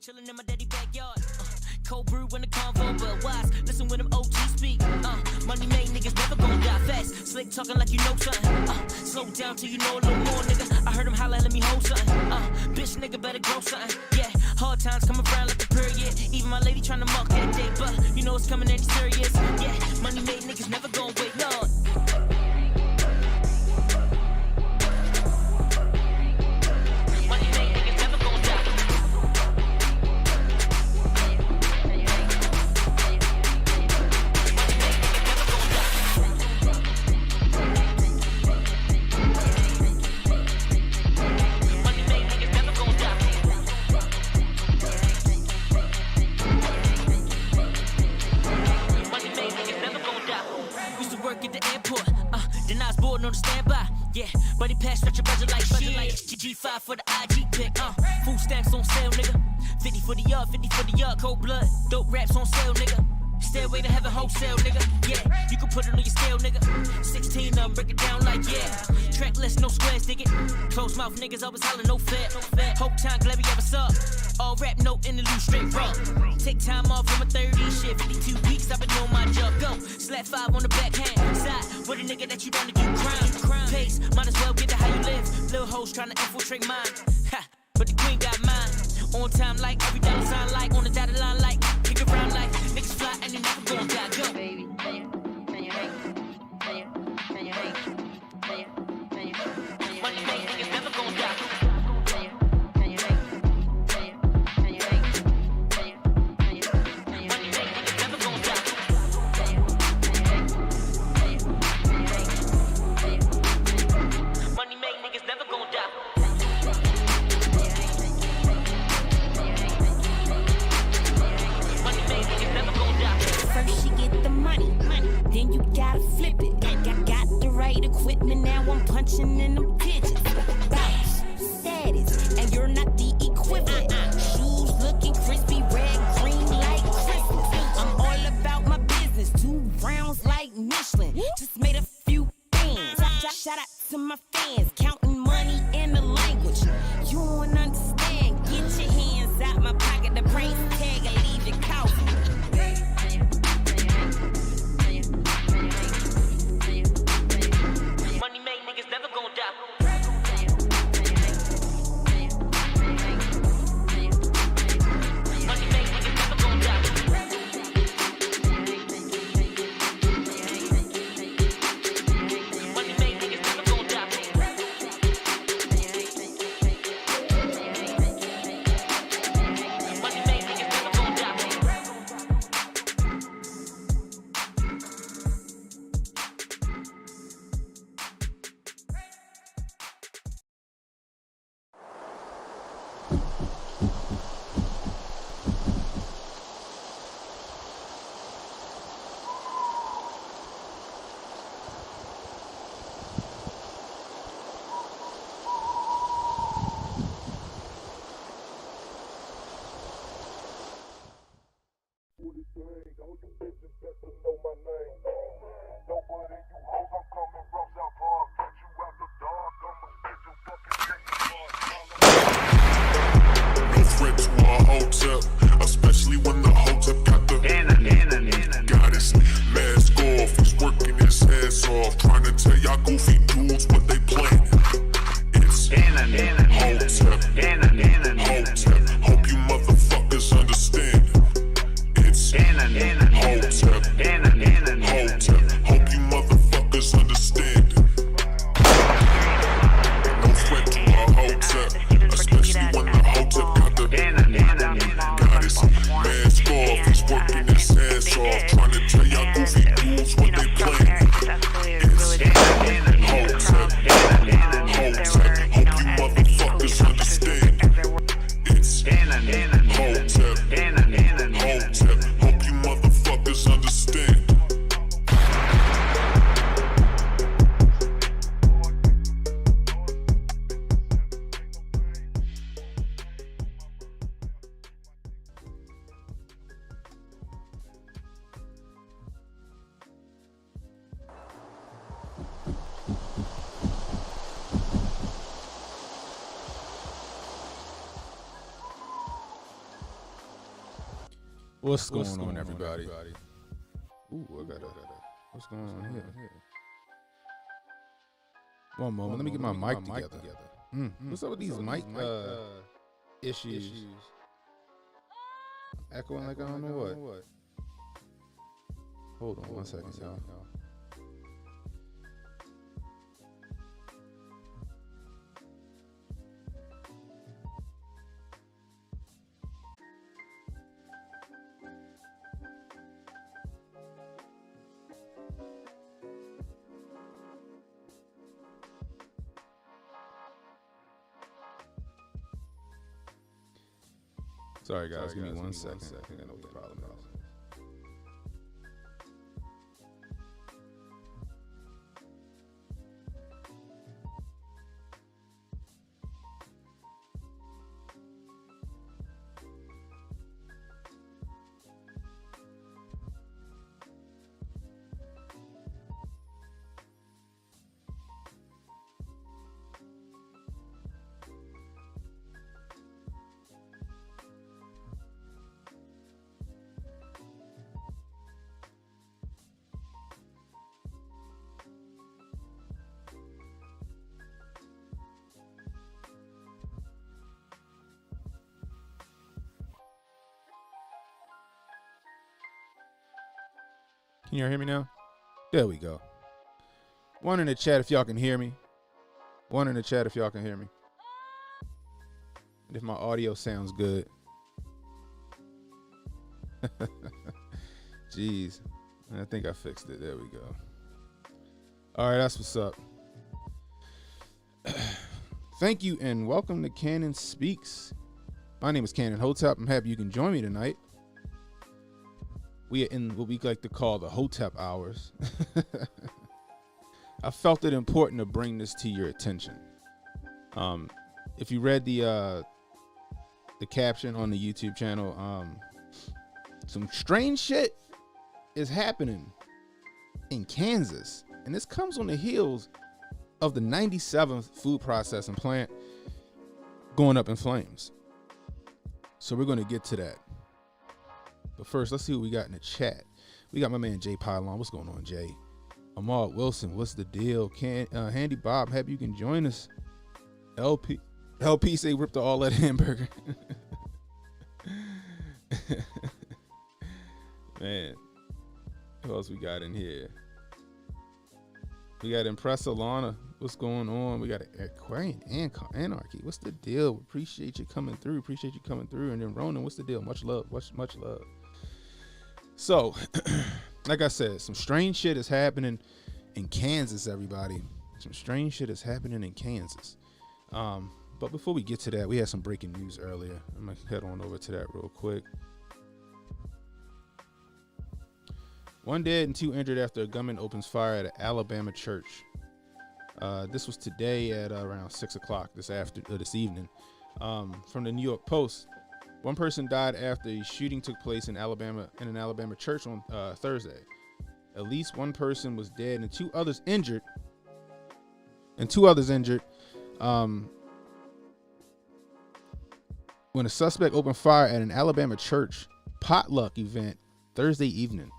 chillin' in my daddy backyard. Cold brew in the convo, but wise. Listen when them OGs speak. Money made niggas never gon' die fast. Slick talking like you know something. Slow down till you know a little more, nigga. I heard him holla, let me hold something. Bitch, nigga better grow something. Yeah, hard times coming around like a period. Even my lady tryna mark that day, but you know it's coming and it's serious. Yeah, money made niggas never gon' wait, no. On the standby, yeah, but he passed stretch a budget like shit. G5 for the IG pick, food stamps on sale, nigga. 50 for the yard, 50 for the yard. Cold blood, dope raps on sale, nigga. Stairway to heaven wholesale, nigga. Yeah, you can put it on your scale, nigga. 16 of them, break it down like yeah. Track list, no squares, dig it. Close mouth niggas always hollering, no fair. Hope time, glad we ever saw. All rap, no interlude, straight raw. Take time off from a 30 shit. 52 weeks, I've been doing my job. Go, slap 5 on the backhand. Side, with a nigga that you down to do crime. Pace, might as well get to how you live. Little hoes trying to infiltrate mine. Ha, but the queen got mine. On time like, every dollar sign like, on the dotted line like, kick around like, niggas fly and they never gon' die. Go. Baby, can you hang? Can you hang? Money made niggas never gon' die. Then you gotta flip it. Got the right equipment, now I'm punching in them digits. Bounce, status, and you're not the equivalent. Shoes looking crispy, red, green like Christmas. I'm all about my business, 2 rounds like Michelin. Just made a few bands. Shout out to my fans, counting money in the language. You don't understand, get your hands out my pocket. The price tag and leave your couch. Hotep, especially when the Hotep got the goddess mask off. He's working his ass off, trying to tell y'all goofy dudes what they planning. It's Hotep, Hotep. Hope you motherfuckers understand. It's Hotep, Hotep. Hope you motherfuckers understand. No threat to our Hotep, especially when the Hotep got the goddess mask off. He's working his ass off, trying to tell y'all goofy dudes what they planning. It's Hotep, Hotep. Hope you motherfuckers understand. It's Hotep, Hotep. Hope you motherfuckers understand. What's going on, everybody? Ooh, what's going on here? One moment, let me get my mic together. What's up with these mic issues? Echoing like I don't know what. Hold on 1 second, y'all. Sorry guys, give me 1 second. I think I know what the problem is. Can you hear me now? There we go. One in the chat if y'all can hear me. One in the chat if y'all can hear me. And if my audio sounds good. Jeez. I think I fixed it. There we go. All right, that's what's up. Thank you and welcome to Cannon Speaks. My name is Cannon Hotep. I'm happy you can join me tonight. We are in what we like to call the Hotep hours. I felt it important to bring this to your attention. If you read the caption on the YouTube channel, some strange shit is happening in Kansas, and this comes on the heels of the 97th food processing plant going up in flames. So we're going to get to that. But first, let's see what we got in the chat. We got my man Jay Pylon. What's going on, Jay? Ahmad Wilson, what's the deal? Handy Bob, happy you can join us. LP say ripped all that hamburger. Man, who else we got in here? We got Impressa Lana. What's going on? We got Aquarian Anarchy. What's the deal? Appreciate you coming through. And then Ronan, what's the deal? Much love. Much love. So, like I said, some strange shit is happening in Kansas, everybody. Some strange shit is happening in Kansas. But before we get to that, we had some breaking news earlier. I'm going to head on over to that real quick. 1 dead and 2 injured after a gunman opens fire at an Alabama church. This was today at around 6 o'clock this evening. From the New York Post. 1 person died after a shooting took place in an Alabama church on Thursday. At least 1 person was dead and 2 others injured. When a suspect opened fire at an Alabama church potluck event Thursday evening.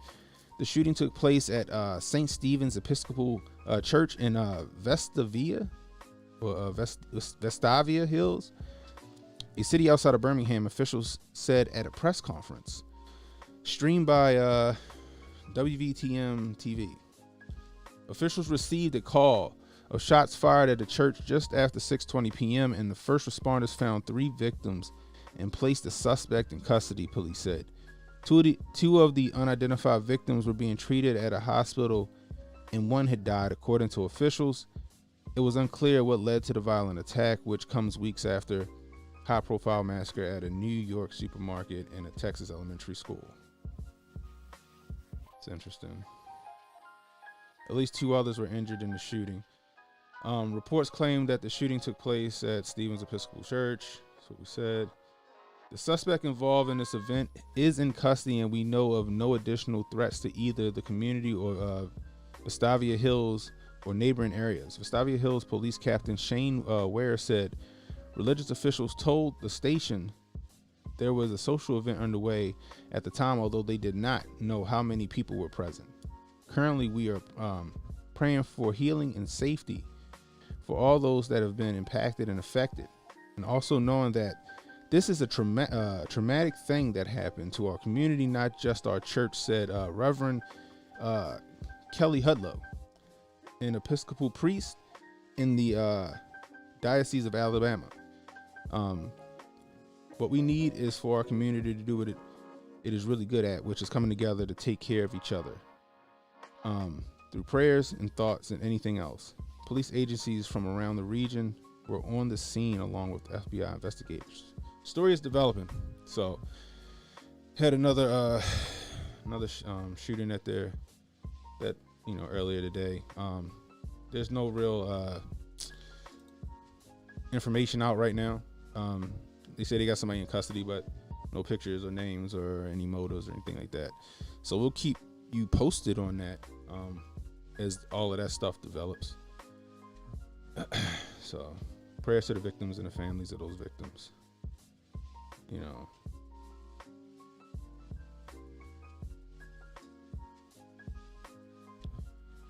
The shooting took place at St. Stephen's Episcopal Church in Vestavia Hills, a city outside of Birmingham, officials said at a press conference streamed by WVTM TV. Officials received a call of shots fired at the church just after 6:20 p.m. and the first responders found 3 victims and placed the suspect in custody, police said. Two of the unidentified victims were being treated at a hospital and 1 had died, according to officials. It was unclear what led to the violent attack, which comes weeks after high-profile massacre at a New York supermarket and a Texas elementary school. It's interesting. At least 2 others were injured in the shooting. Reports claim that the shooting took place at Stephen's Episcopal Church. That's what we said. The suspect involved in this event is in custody, and we know of no additional threats to either the community or Vestavia Hills or neighboring areas. Vestavia Hills Police Captain Shane Ware said religious officials told the station There was a social event underway at the time, although they did not know how many people were present. Currently, we are praying for healing and safety for all those that have been impacted and affected, and also knowing that this is a traumatic thing that happened to our community, not just our church, said Reverend Kelly Hudlow, an Episcopal priest in the Diocese of Alabama. What we need is for our community to do what it is really good at, which is coming together to take care of each other through prayers and thoughts and anything else. Police agencies from around the region were on the scene along with FBI investigators. Story is developing. So had another shooting at there that, earlier today. There's no real information out right now. They say they got somebody in custody, but no pictures or names or any motives or anything like that. So we'll keep you posted on that as all of that stuff develops. So prayers to the victims and the families of those victims.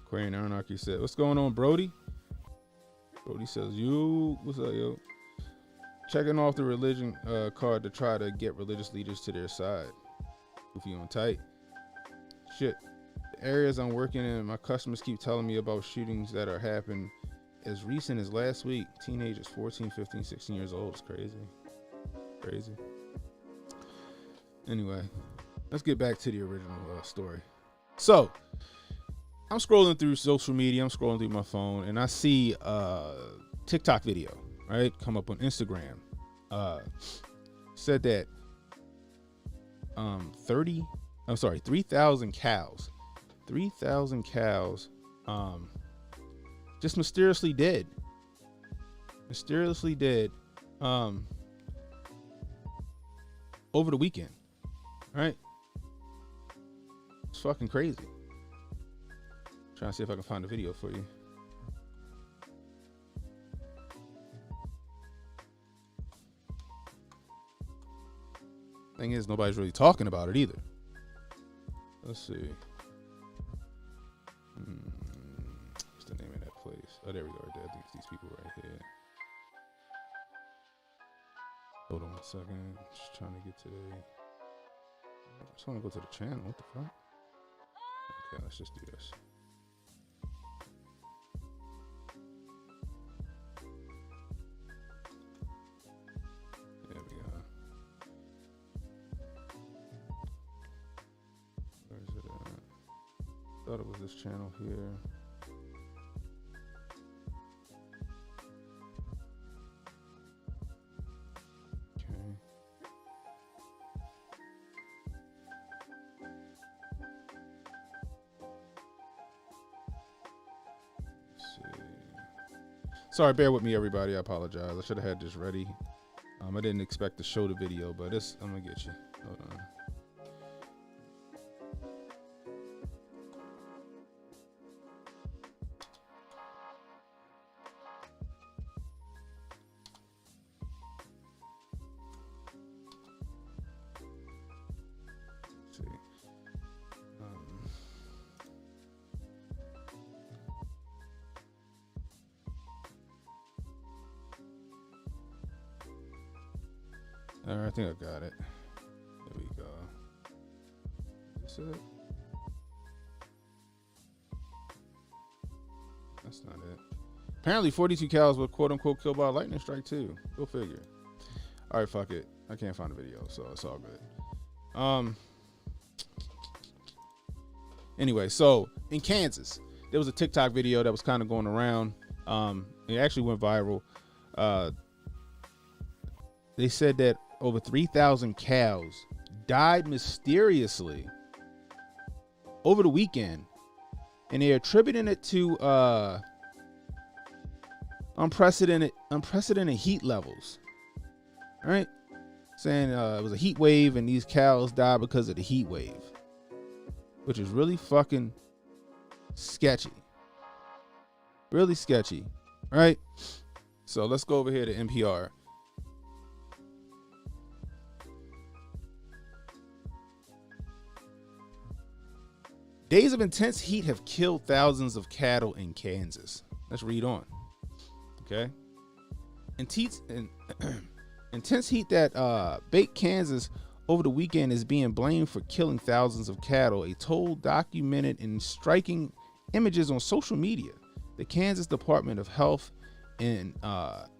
Aquarian Anarchy said, "What's going on, Brody?" Brody says, "You, what's up, yo? Checking off the religion card to try to get religious leaders to their side. Goofy on tight. Shit, the areas I'm working in, my customers keep telling me about shootings that are happening as recent as last week. Teenagers 14, 15, 16 years old. It's crazy. Anyway, let's get back to the original story. So, I'm scrolling through social media. I'm scrolling through my phone, and I see a TikTok video, right, come up on Instagram. Said that 3,000 cows just mysteriously dead over the weekend, right? It's fucking crazy. Trying to see if I can find a video for you. Thing is, nobody's really talking about it either. Let's see. What's the name of that place? Oh, there we go, right there. I think it's these people right here. Hold on 1 second. Just trying to get to the... I just want to go to the channel. What the fuck? Okay, let's just do this. There we go. Where is it at? Thought it was this channel here. Sorry, bear with me, everybody. I apologize. I should have had this ready. I didn't expect to show the video, but I'm gonna get you. Hold on. Let's see. All right, I think I got it. There we go. Is this it? That's not it. Apparently 42 cows were quote unquote killed by a lightning strike too. Go figure. All right, fuck it. I can't find the video, so it's all good. Anyway, so in Kansas, there was a TikTok video that was kind of going around. It actually went viral. They said that over 3,000 cows died mysteriously over the weekend, and they're attributing it to unprecedented heat levels. All right, saying it was a heat wave, and these cows died because of the heat wave, which is really fucking sketchy. Really sketchy. All right, so let's go over here to NPR. Days of intense heat have killed thousands of cattle in Kansas. Let's read on. Okay. Intense heat that baked Kansas over the weekend is being blamed for killing thousands of cattle, a toll documented in striking images on social media. The Kansas Department of Health and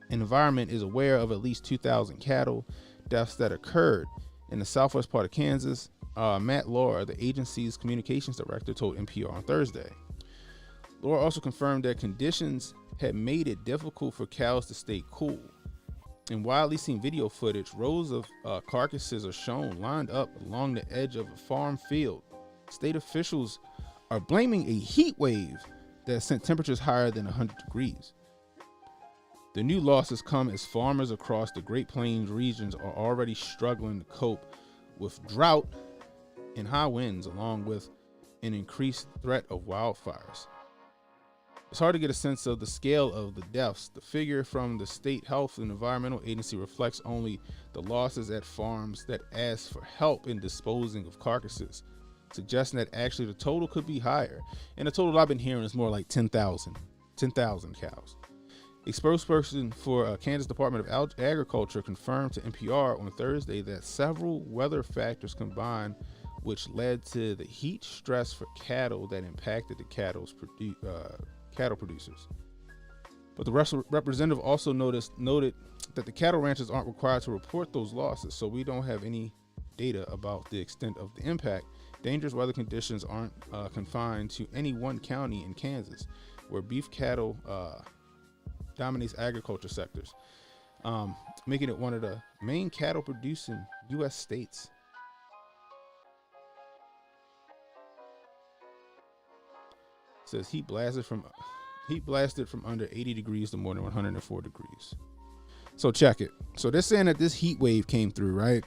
Environment is aware of at least 2,000 cattle deaths that occurred in the southwest part of Kansas. Matt Laura, the agency's communications director, told NPR on Thursday. Laura also confirmed that conditions had made it difficult for cows to stay cool. In widely seen video footage, rows of carcasses are shown lined up along the edge of a farm field. State officials are blaming a heat wave that sent temperatures higher than 100 degrees. The new losses come as farmers across the Great Plains regions are already struggling to cope with drought and high winds, along with an increased threat of wildfires. It's hard to get a sense of the scale of the deaths. The figure from the State Health and Environmental Agency reflects only the losses at farms that asked for help in disposing of carcasses, suggesting that actually the total could be higher. And the total I've been hearing is more like 10,000 cows. A spokesperson for Kansas Department of Agriculture confirmed to NPR on Thursday that several weather factors combined, which led to the heat stress for cattle that impacted the cattle producers. But the representative also noted that the cattle ranchers aren't required to report those losses, so we don't have any data about the extent of the impact. Dangerous weather conditions aren't confined to any one county in Kansas, where beef cattle dominates agriculture sectors, making it one of the main cattle producing U.S. states. It says heat blasted from under 80 degrees to more than 104 degrees. So check it. So they're saying that this heat wave came through, right?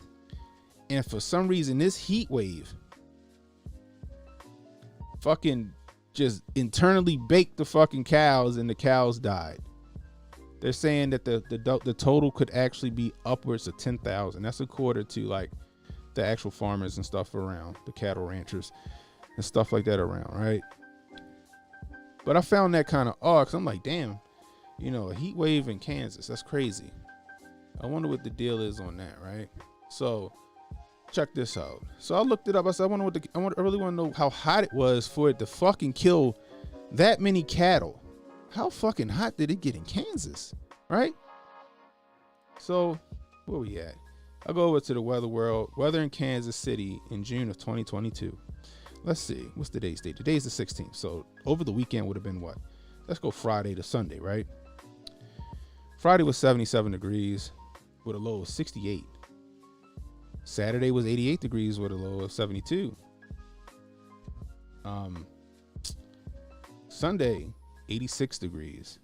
And for some reason, this heat wave fucking just internally baked the fucking cows, and the cows died. They're saying that the total could actually be upwards of 10,000. That's according to like the actual farmers and stuff around, the cattle ranchers and stuff like that around, right? But I found that kind of odd, because I'm like, damn, a heat wave in Kansas. That's crazy. I wonder what the deal is on that, right? So check this out. So I looked it up. I said, I really want to know how hot it was for it to fucking kill that many cattle. How fucking hot did it get in Kansas, right? So where we at? I'll go over to the weather world. Weather in Kansas City in June of 2022. Let's see. What's today's date? Today's the 16th. So over the weekend would have been what? Let's go Friday to Sunday, right? Friday was 77 degrees with a low of 68. Saturday was 88 degrees with a low of 72. Sunday, 86 degrees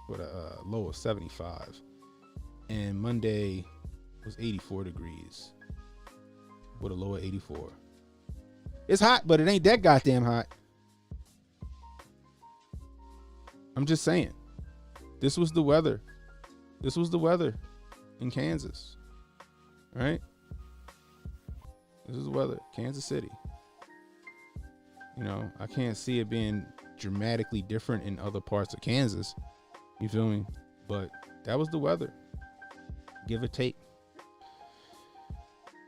with a low of 75. And Monday was 84 degrees with a low of 84. It's hot, but it ain't that goddamn hot. I'm just saying. This was the weather. This was the weather in Kansas. Right? This is the weather. Kansas City. I can't see it being dramatically different in other parts of Kansas. You feel me? But that was the weather. Give or take.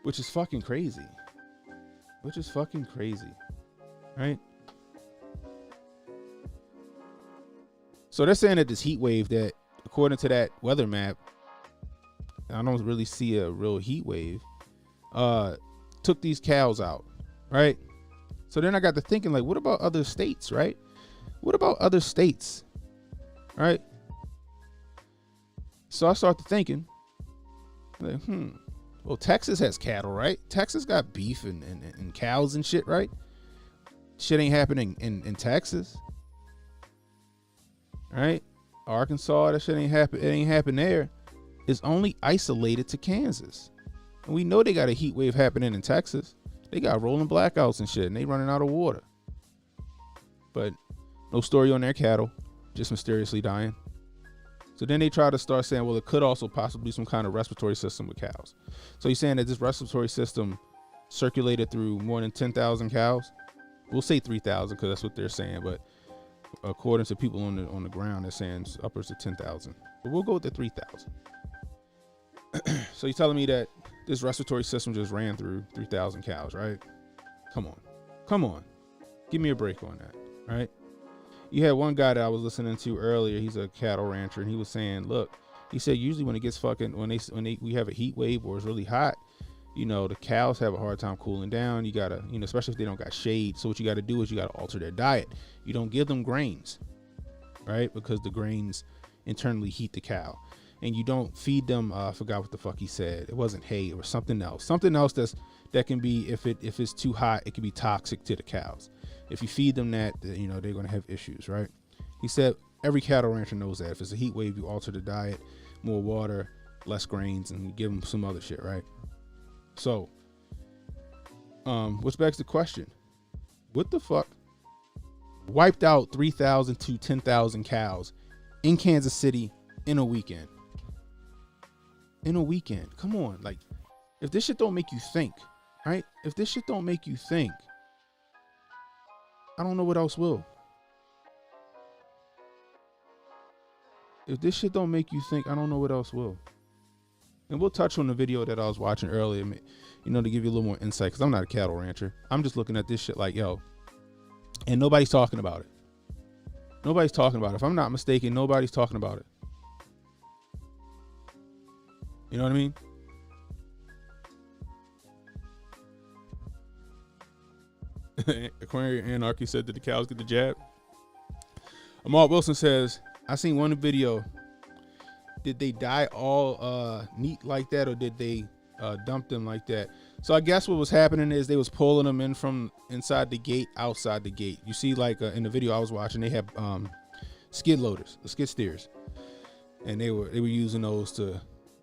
Which is fucking crazy. Right? So they're saying that this heat wave, that according to that weather map, I don't really see a real heat wave, took these cows out, right? So then I got to thinking, like, what about other states, right? What about other states, right? So I started thinking, like, well, Texas has cattle, right? Texas got beef and cows and shit, right? Shit ain't happening in Texas, right? Arkansas, that shit ain't happen. It ain't happen there. It's only isolated to Kansas, and we know they got a heat wave happening in Texas. They got rolling blackouts and shit, and they running out of water. But no story on their cattle, just mysteriously dying. So then they try to start saying, well, it could also possibly be some kind of respiratory system with cows. So he's saying that this respiratory system circulated through more than 10,000 cows we'll say 3,000 because that's what they're saying. But according to people on the ground, they're saying it's upwards of 10,000. But we'll go with the 3,000. So you're telling me that this respiratory system just ran through 3,000 cows, right? Come on. Give me a break on that, right? You had one guy that I was listening to earlier. He's a cattle rancher, and he was saying, look, he said usually when it gets we have a heat wave or it's really hot, you know, the cows have a hard time cooling down. You gotta, you know, especially if they don't got shade. So what you got to do is you got to alter their diet. You don't give them grains, right? Because the grains internally heat the cow. And you don't feed them. I forgot what the fuck he said. It wasn't hay. It was something else. Something else that can be, if it's too hot, it can be toxic to the cows. If you feed them that, you know, they're gonna have issues, right? He said every cattle rancher knows that. If it's a heat wave, you alter the diet, more water, less grains, and you give them some other shit, right? So, which begs the question: what the fuck wiped out 3,000 to 10,000 cows in Kansas City in a weekend? In a weekend. Come on. Like, if this shit don't make you think, right? If this shit don't make you think, I don't know what else will. If this shit don't make you think, I don't know what else will. And we'll touch on the video that I was watching earlier, you know, to give you a little more insight, because I'm not a cattle rancher. I'm just looking at this shit like, yo, and nobody's talking about it. Nobody's talking about it. If I'm not mistaken, nobody's talking about it. You know what I mean? Aquarium Anarchy said, did the cows get the jab? Amal Wilson says, I seen one video. Did they die all neat like that, or did they dump them like that? So I guess what was happening is they was pulling them in from inside the gate, outside the gate. You see, like in the video I was watching, they have skid loaders, the skid steers, and they were using those to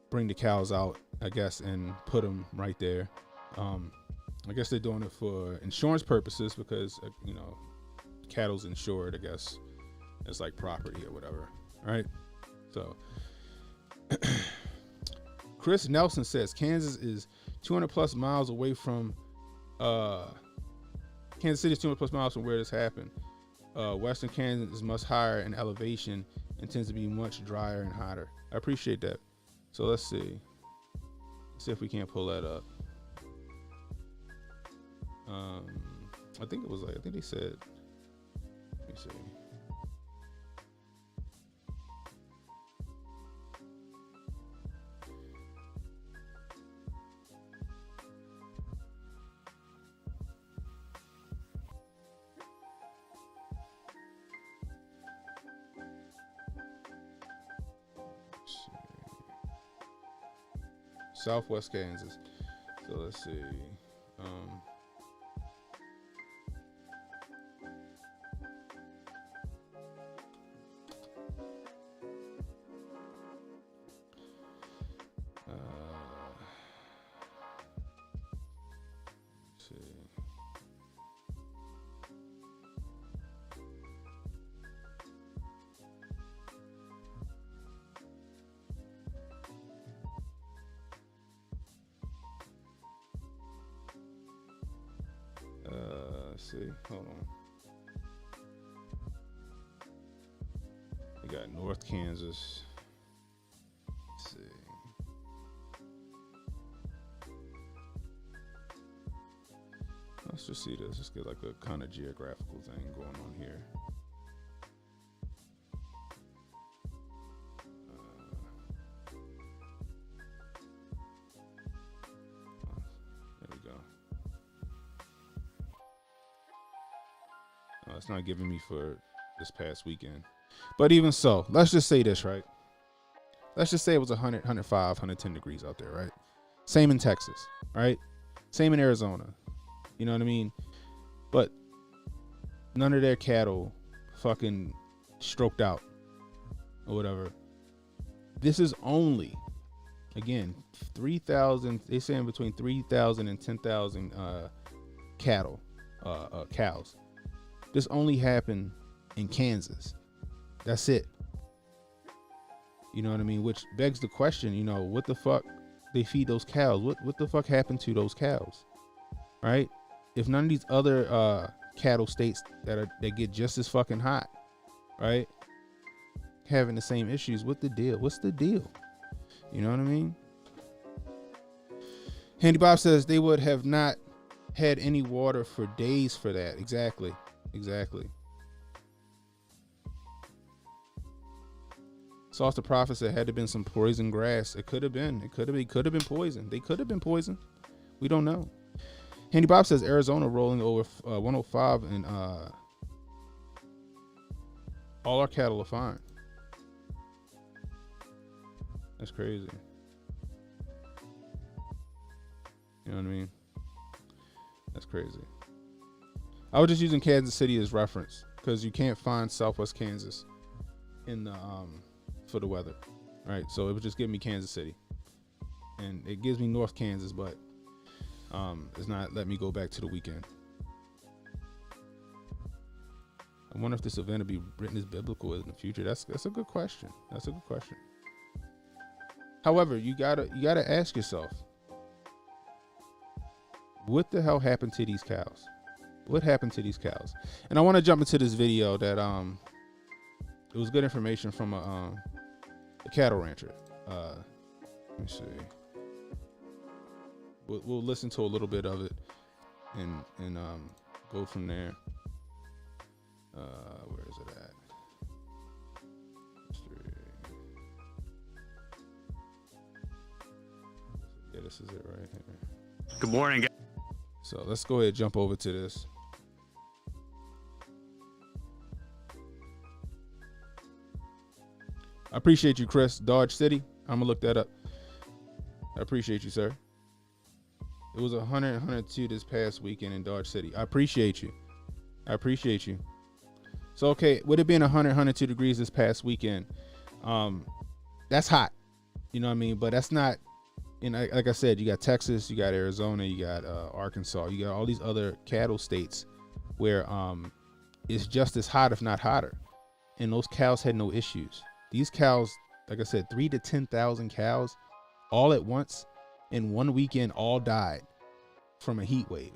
bring the cows out, I guess, and put them right there. I guess they're doing it for insurance purposes because you know, cattle's insured, I guess, as like property or whatever, right? So Chris Nelson says Kansas is 200 plus miles away from Kansas City is 200 plus miles from where this happened. Western Kansas is much higher in elevation and tends to be much drier and hotter. I appreciate that. So let's see if we can't pull that up. I think they said, let me see. Southwest Kansas. So let's see. See, hold on. We got North Kansas. Let's see. Let's just see this. Let's get like a kind of geographical thing going on here. There we go. It's not giving me for this past weekend. But even so, let's just say this, right? Let's just say it was 100, 105, 110 degrees out there, right? Same in Texas, right? Same in Arizona. You know what I mean? But none of their cattle fucking stroked out or whatever. This is only, again, 3,000, they're saying between 3,000 and 10,000 cattle, cows. This only happened in Kansas. That's it. You know what I mean? Which begs the question, you know, what the fuck they feed those cows? What the fuck happened to those cows? Right? If none of these other cattle states that get just as fucking hot, right? Having the same issues. What's the deal? What's the deal? You know what I mean? Handy Bob says they would have not had any water for days for that. Exactly. Sauce the Prophet said had to been some poison grass. It could have been. It could have been poison. They could have been poison. We don't know. Handy Bob says Arizona rolling over 105 and all our cattle are fine. That's crazy. You know what I mean? That's crazy. I was just using Kansas City as reference because you can't find Southwest Kansas in the for the weather. All right, so it would just give me Kansas City, and it gives me North Kansas, but it's not letting me go back to the weekend. I wonder if this event will be written as biblical in the future. That's a good question. That's a good question. However, you gotta ask yourself, what the hell happened to these cows? What happened to these cows? And I want to jump into this video that it was good information from a cattle rancher. Let me see. We'll listen to a little bit of it and go from there. Where is it at? Yeah, this is it right here. Good morning, guys. So let's go ahead and jump over to this. I appreciate you, Chris. Dodge City. I'm gonna look that up. I appreciate you, sir. It was 100, 102 this past weekend in Dodge City. I appreciate you. I appreciate you. So, okay, with it being 100, 102 degrees this past weekend, that's hot. You know what I mean? But that's not, like I said, you got Texas, you got Arizona, you got Arkansas, you got all these other cattle states where it's just as hot, if not hotter. And those cows had no issues. These cows, like I said, 3,000 to 10,000 cows all at once in one weekend all died from a heat wave.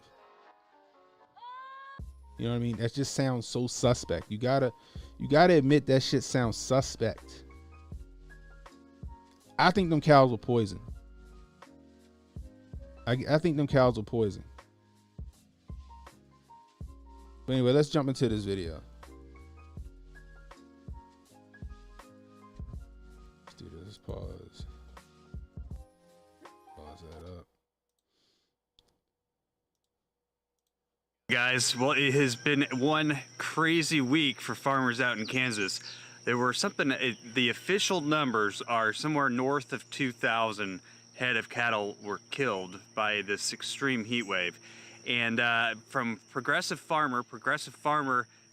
You know what I mean? That just sounds so suspect. You gotta admit that shit sounds suspect. I think them cows were poisoned. I think them cows were poisoned. But anyway, let's jump into this video. Let's do this. Pause that up. Guys, well, it has been one crazy week for farmers out in Kansas. There were the official numbers are somewhere north of 2,000 head of cattle were killed by this extreme heat wave. And from Progressive Farmer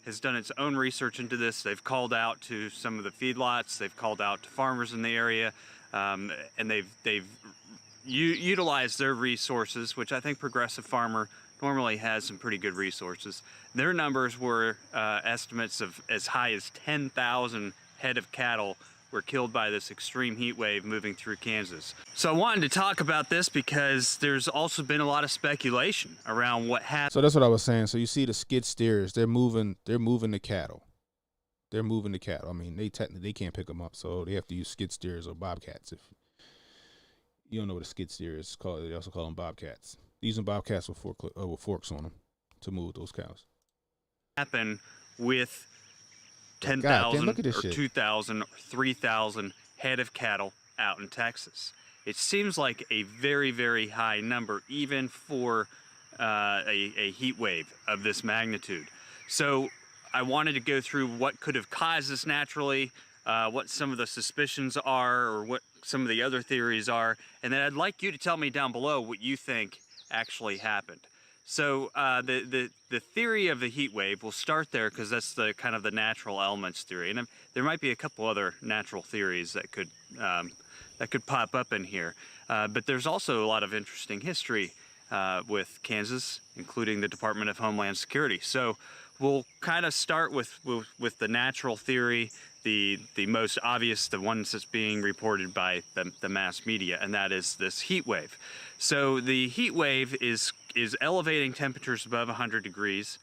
has done its own research into this. They've called out to some of the feedlots, they've called out to farmers in the area, and they've utilized their resources, which I think Progressive Farmer normally has some pretty good resources. Their numbers were estimates of as high as 10,000 head of cattle were killed by this extreme heat wave moving through Kansas. So I wanted to talk about this because there's also been a lot of speculation around what happened. So that's what I was saying. So you see the skid steers, they're moving the cattle. They're moving the cattle. I mean, they can't pick them up, so they have to use skid steers or bobcats. If you don't know what a skid steer is called, they also call them bobcats. Using bobcats with forks on them to move those cows. Happen with 10,000 or 2,000 or 3,000 head of cattle out in Texas. It seems like a very, very high number, even for a heat wave of this magnitude. So I wanted to go through what could have caused this naturally, what some of the suspicions are, or what some of the other theories are, and then I'd like you to tell me down below what you think actually happened. So the theory of the heat wave, we'll start there because that's the kind of the natural elements theory, and there might be a couple other natural theories that could pop up in here. But there's also a lot of interesting history with Kansas, including the Department of Homeland Security. So we'll kind of start with the natural theory, the most obvious, the ones that's being reported by the mass media, and that is this heat wave. So the heat wave is elevating temperatures above 100 degrees.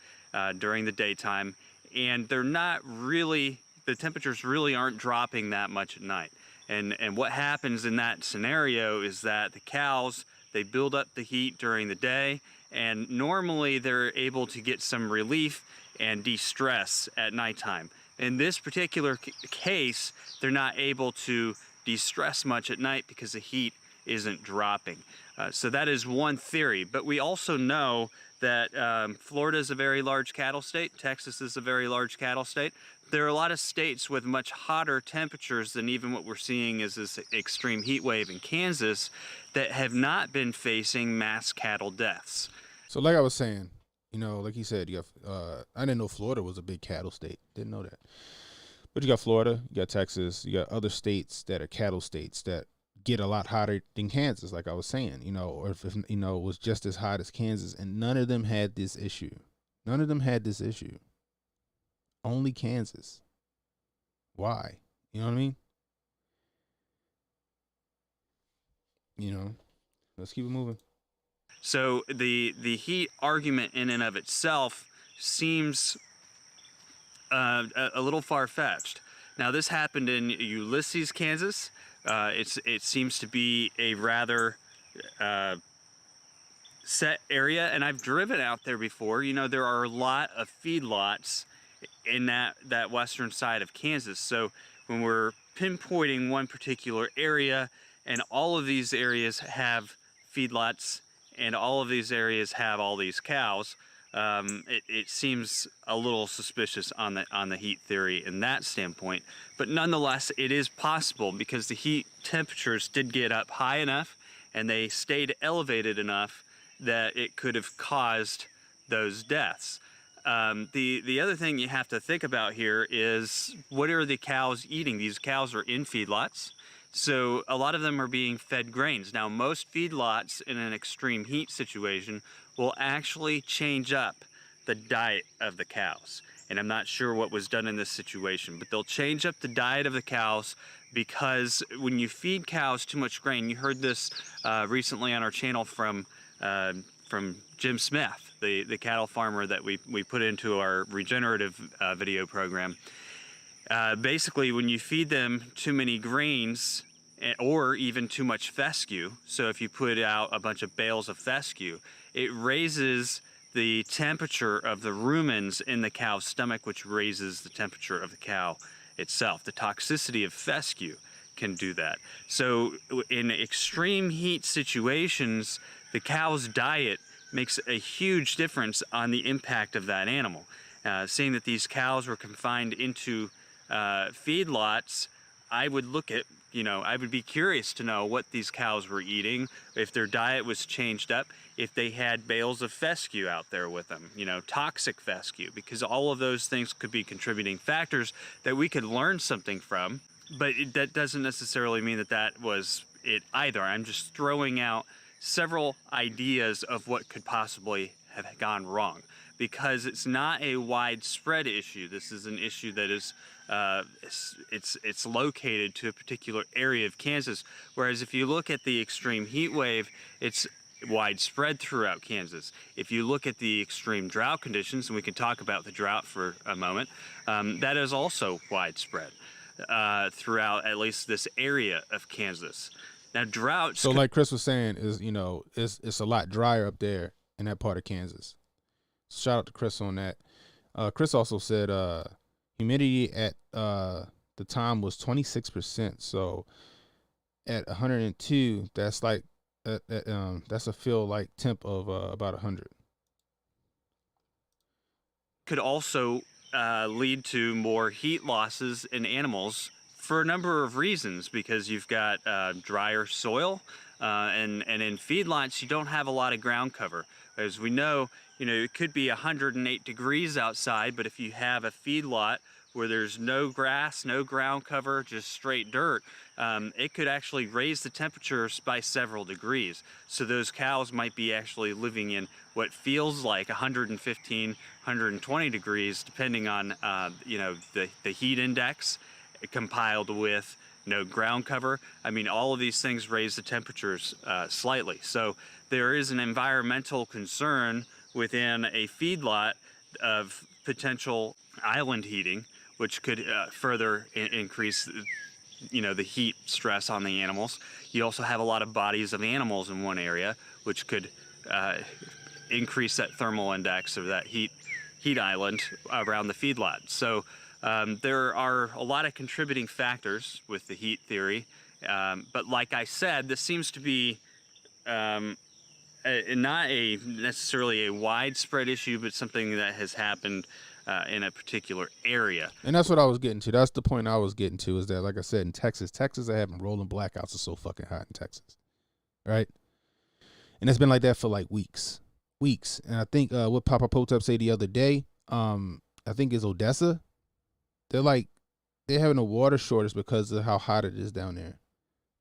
during the daytime, and they're not really, the temperatures really aren't dropping that much at night. And what happens in that scenario is that the cows, they build up the heat during the day, and normally they're able to get some relief and de-stress at nighttime. In this particular case, they're not able to de-stress much at night because the heat isn't dropping. So that is one theory, but we also know that Florida is a very large cattle state, Texas is a very large cattle state. There are a lot of states with much hotter temperatures than even what we're seeing as this extreme heat wave in Kansas that have not been facing mass cattle deaths. So like I was saying, you know, like you said, you got, I didn't know Florida was a big cattle state. Didn't know that. But you got Florida, you got Texas, you got other states that are cattle states that get a lot hotter than Kansas, like I was saying, you know, or if you know, it was just as hot as Kansas, and none of them had this issue. None of them had this issue. Only Kansas. Why? You know what I mean? You know, let's keep it moving. So the heat argument in and of itself seems a little far-fetched. Now this happened in Ulysses, Kansas. It seems to be a rather set area, and I've driven out there before. You know, there are a lot of feedlots in that western side of Kansas. So when we're pinpointing one particular area, and all of these areas have feedlots, and all of these areas have all these cows, it seems a little suspicious on the heat theory in that standpoint. But nonetheless, it is possible because the heat temperatures did get up high enough and they stayed elevated enough that it could have caused those deaths. The other thing you have to think about here is, what are the cows eating? These cows are in feedlots. So a lot of them are being fed grains. Now, most feedlots in an extreme heat situation will actually change up the diet of the cows. And I'm not sure what was done in this situation, but they'll change up the diet of the cows because when you feed cows too much grain, you heard this recently on our channel from Jim Smith, the cattle farmer that we put into our regenerative video program. Basically, when you feed them too many grains or even too much fescue, so if you put out a bunch of bales of fescue, it raises the temperature of the rumens in the cow's stomach, which raises the temperature of the cow itself. The toxicity of fescue can do that. So in extreme heat situations, the cow's diet makes a huge difference on the impact of that animal. Seeing that these cows were confined into feedlots, I would look at, I would be curious to know what these cows were eating, if their diet was changed up, if they had bales of fescue out there with them, toxic fescue, because all of those things could be contributing factors that we could learn something from, but that doesn't necessarily mean that was it either. I'm just throwing out several ideas of what could possibly have gone wrong, because it's not a widespread issue. This is an issue that is it's located to a particular area of Kansas, whereas if you look at the extreme heat wave, it's widespread throughout Kansas. If you look at the extreme drought conditions, and we can talk about the drought for a moment, that is also widespread throughout at least this area of Kansas. Now, droughts. So, like Chris was saying, it's a lot drier up there in that part of Kansas. Shout out to Chris on that. Chris also said humidity at the time was 26%. So, at 102, that's like that's a feel like temp of about 100. Could also lead to more heat losses in animals for a number of reasons, because you've got drier soil, and in feedlots you don't have a lot of ground cover. As we know, it could be 108 degrees outside, but if you have a feedlot where there's no grass, no ground cover, just straight dirt, it could actually raise the temperatures by several degrees. So those cows might be actually living in what feels like 115, 120 degrees, depending on the heat index, compiled with no ground cover. I mean, all of these things raise the temperatures slightly. So there is an environmental concern within a feedlot of potential island heating, which could further increase, the heat stress on the animals. You also have a lot of bodies of animals in one area, which could increase that thermal index of that heat island around the feedlot. So there are a lot of contributing factors with the heat theory. But like I said, this seems to be not necessarily a widespread issue, but something that has happened in a particular area. And that's what I was getting to. That's the point I was getting to, is that, like I said, in Texas, they're having rolling blackouts. It's so fucking hot in Texas, right? And it's been like that for like weeks. And I think what Papa Hotep say the other day, I think is Odessa. They're having a water shortage because of how hot it is down there.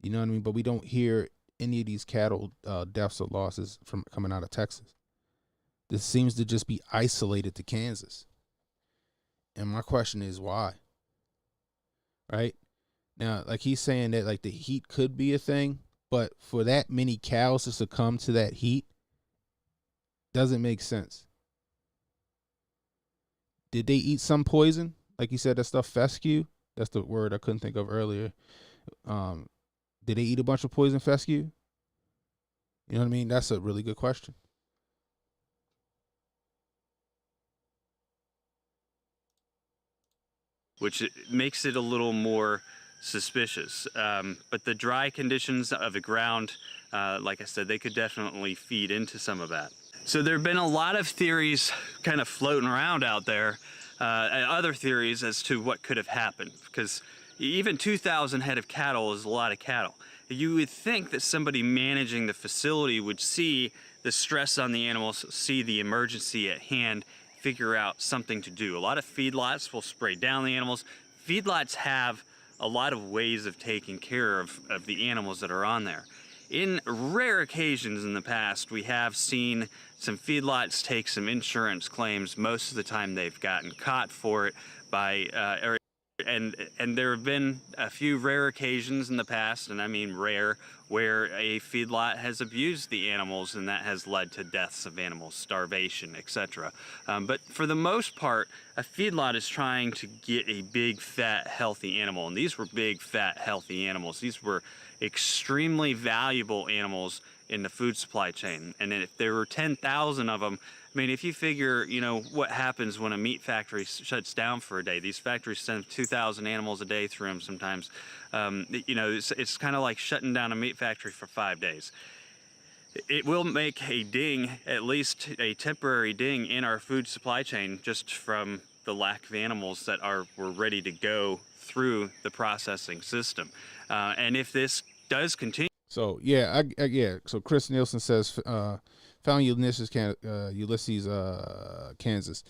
You know what I mean? But we don't hear any of these cattle deaths or losses from coming out of Texas. This seems to just be isolated to Kansas. And my question is why? Right? Now, like he's saying that like the heat could be a thing, but for that many cows to succumb to that heat doesn't make sense. Did they eat some poison? Like you said, that stuff fescue. That's the word I couldn't think of earlier. Did they eat a bunch of poison fescue? You know what I mean? That's a really good question. Which makes it a little more suspicious. But the dry conditions of the ground, like I said, they could definitely feed into some of that. So there have been a lot of theories kind of floating around out there, other theories as to what could have happened, because even 2,000 head of cattle is a lot of cattle. You would think that somebody managing the facility would see the stress on the animals, see the emergency at hand, figure out something to do. A lot of feedlots will spray down the animals. Feedlots have a lot of ways of taking care of the animals that are on there. In rare occasions in the past, we have seen some feedlots take some insurance claims. Most of the time they've gotten caught for it by and there have been a few rare occasions in the past, and I mean rare, where a feedlot has abused the animals, and that has led to deaths of animals, starvation, etc. But for the most part, a feedlot is trying to get a big, fat, healthy animal, and these were big, fat, healthy animals. These were extremely valuable animals in the food supply chain, and if there were 10,000 of them, I mean, if you figure, what happens when a meat factory shuts down for a day. These factories send 2,000 animals a day through them sometimes. It's kind of like shutting down a meat factory for 5 days. It will make a ding, at least a temporary ding, in our food supply chain just from the lack of animals that were ready to go through the processing system. And if this does continue. So, yeah, So Chris Nielsen says, found Ulysses, Kansas.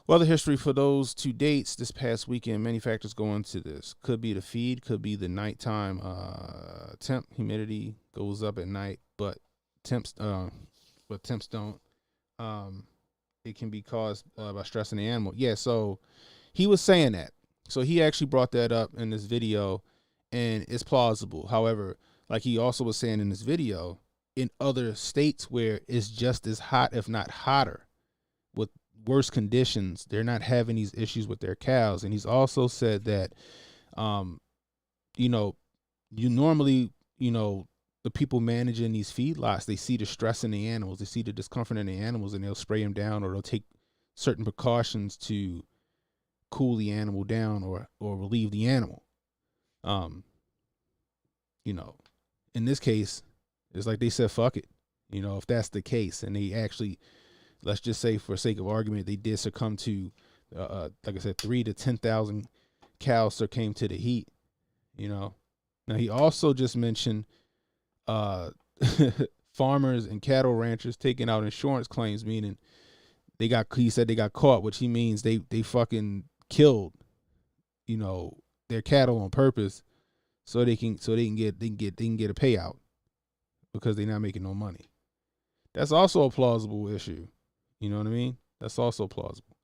Weather history for those 2 dates this past weekend. Many factors go into this. Could be the feed, could be the nighttime temp. Humidity goes up at night, but temps don't. It can be caused by stressing the animal. Yeah, so he was saying that. So he actually brought that up in this video, and it's plausible. However, like he also was saying in this video, in other states where it's just as hot, if not hotter, with worse conditions, they're not having these issues with their cows. And he's also said that, you normally, the people managing these feedlots, they see the stress in the animals, they see the discomfort in the animals, and they'll spray them down, or they'll take certain precautions to cool the animal down or relieve the animal. In this case, it's like they said, fuck it. If that's the case, and they actually, let's just say for sake of argument, they did succumb to, like I said, 3,000 to 10,000 cows succumbed to the heat. Now he also just mentioned farmers and cattle ranchers taking out insurance claims, meaning he said they got caught, which he means they fucking killed, their cattle on purpose so they can get a payout because they're not making no money. That's also a plausible issue. You know what I mean? That's also plausible.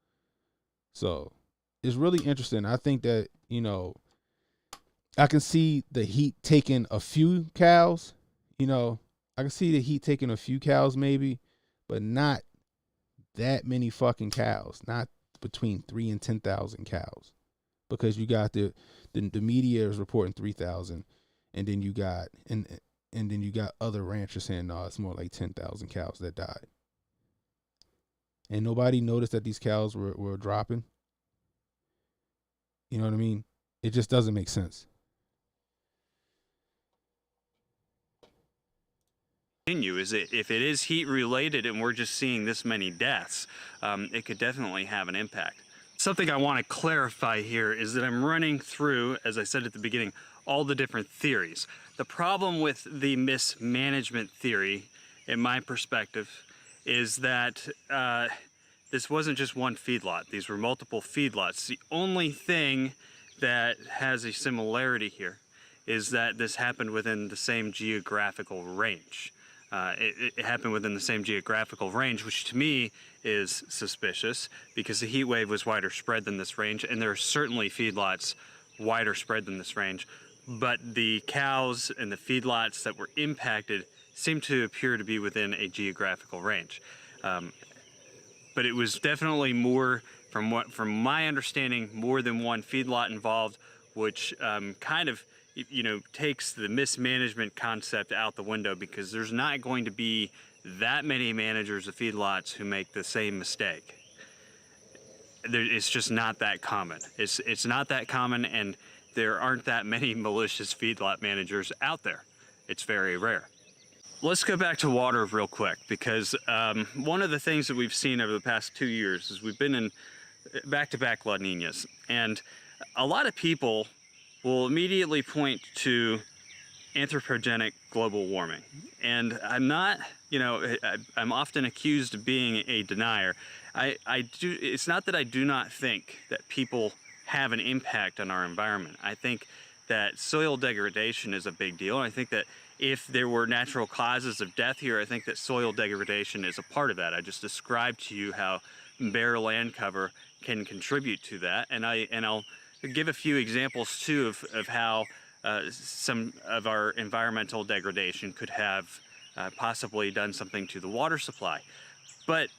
So it's really interesting. I think that, I can see the heat taking a few cows, I can see the heat taking a few cows maybe, but not that many fucking cows, not between 3 and 10,000 cows, because you got the media is reporting 3,000, and then you got and then you got other ranchers saying no, it's more like 10,000 cows that died, and nobody noticed that these cows were dropping. You know what I mean? It just doesn't make sense. Is it, if it is heat related and we're just seeing this many deaths, it could definitely have an impact. Something I want to clarify here is that I'm running through, as I said at the beginning, all the different theories. The problem with the mismanagement theory, in my perspective, is that this wasn't just one feedlot. These were multiple feedlots. The only thing that has a similarity here is that this happened within the same geographical range. It happened within the same geographical range, which to me is suspicious because the heat wave was wider spread than this range, and there are certainly feedlots wider spread than this range. But the cows and the feedlots that were impacted seem to appear to be within a geographical range. But it was definitely more, from my understanding, more than one feedlot involved, which kind of, you know, takes the mismanagement concept out the window, because there's not going to be that many managers of feedlots who make the same mistake. It's just not that common. It's not that common, and there aren't that many malicious feedlot managers out there. It's very rare. Let's go back to water real quick, because one of the things that we've seen over the past 2 years is we've been in back-to-back La Niñas, and a lot of people will immediately point to anthropogenic global warming. And I'm not, you know, I'm often accused of being a denier. It's not that I do not think that people have an impact on our environment. I think that soil degradation is a big deal. And I think that if there were natural causes of death here, I think that soil degradation is a part of that. I just described to you how bare land cover can contribute to that. And I'll give a few examples too of how some of our environmental degradation could have possibly done something to the water supply. But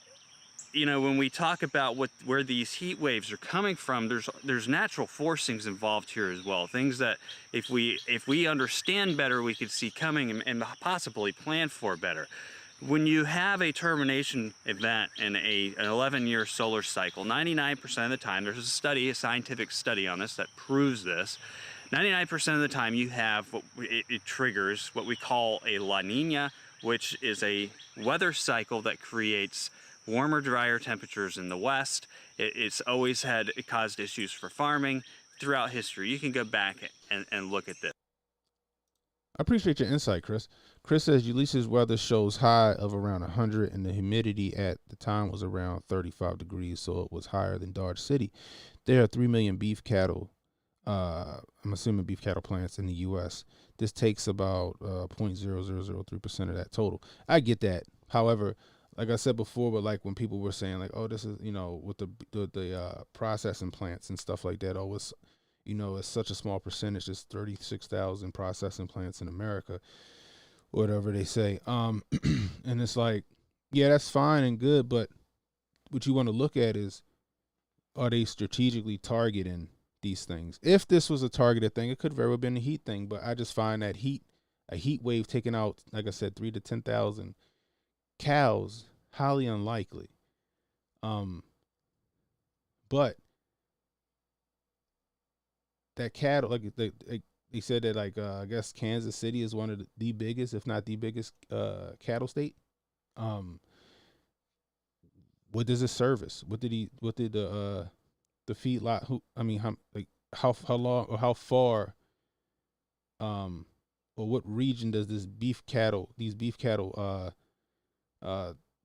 you know, when we talk about where these heat waves are coming from, there's natural forcings involved here as well. Things that if we understand better, we could see coming and possibly plan for better. When you have a termination event in an 11-year solar cycle, 99% of the time, there's a scientific study on this that proves this. 99% of the time, you have it triggers what we call a La Niña, which is a weather cycle that creates warmer, drier temperatures in the West. It caused issues for farming throughout history. You can go back and look at this. I appreciate your insight, Chris. Chris says Ulysses weather shows high of around 100, and the humidity at the time was around 35 degrees, so it was higher than Dodge City. There are 3 million beef cattle, I'm assuming beef cattle plants in the U.S. This takes about 0.0003% of that total. I get that. However, like I said before, but like when people were saying like, oh, this is, you know, with the processing plants and stuff like that, oh, it's, you know, it's such a small percentage. It's 36,000 processing plants in America, whatever they say. And it's like, yeah, that's fine and good, but what you want to look at is, are they strategically targeting these things? If this was a targeted thing, it could very well have been a heat thing, but I just find that a heat wave taking out, like I said, 3 to 10,000 cows, highly unlikely. But that cattle, like they said that, like I guess Kansas City is one of the biggest, if not the biggest, cattle state. What does it service? What did the feedlot? How long or how far? Or what region does these beef cattle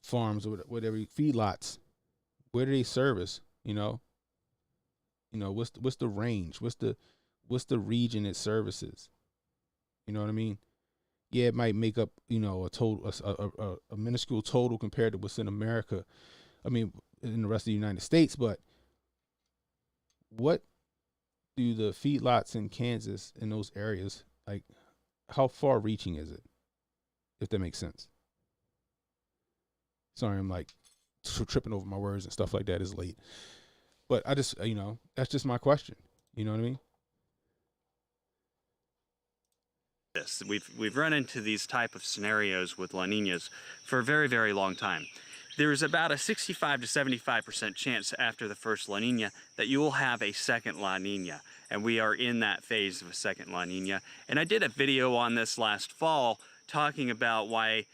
farms or whatever feedlots, where do they service? You know, what's the range? What's the region it services? You know what I mean? Yeah, it might make up, you know, a minuscule total compared to what's in America. I mean, in the rest of the United States, but what do the feedlots in Kansas in those areas, like, how far reaching is it? If that makes sense. Sorry, I'm like tripping over my words and stuff like that is late. But I just, that's just my question. You know what I mean? This we've run into these type of scenarios with La Niñas for a very, very long time. There's about a 65 to 75% chance after the first La Niña that you will have a second La Niña, and we are in that phase of a second La Niña. And I did a video on this last fall talking about why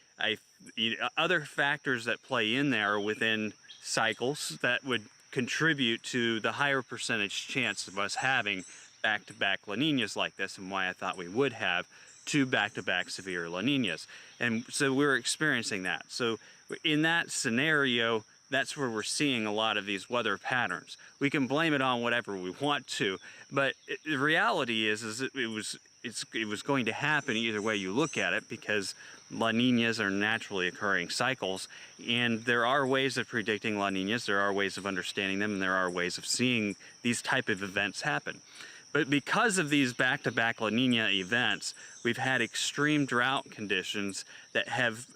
other factors that play in there within cycles that would contribute to the higher percentage chance of us having back-to-back La Niñas like this, and why I thought we would have 2 back-to-back severe La Niñas. And so we're experiencing that. So in that scenario, that's where we're seeing a lot of these weather patterns. We can blame it on whatever we want to, but the reality is it was going to happen either way you look at it, because La Niñas are naturally occurring cycles, and there are ways of predicting La Niñas, there are ways of understanding them, and there are ways of seeing these type of events happen. But because of these back-to-back La Niña events, we've had extreme drought conditions that have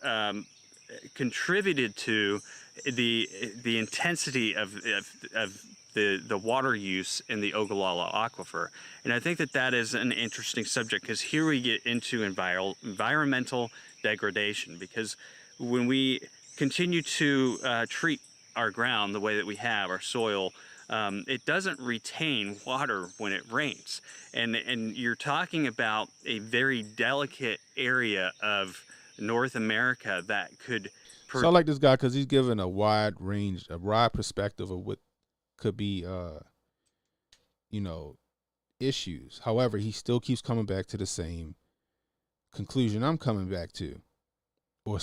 contributed to the intensity of the water use in the Ogallala Aquifer. And I think that is an interesting subject, because here we get into environmental degradation, because when we continue to treat our ground the way that we have, our soil, it doesn't retain water when it rains. And you're talking about a very delicate area of North America that could... So I like this guy because he's given a wide range, a wide perspective of what could be, issues. However, he still keeps coming back to the same conclusion I'm coming back to, or,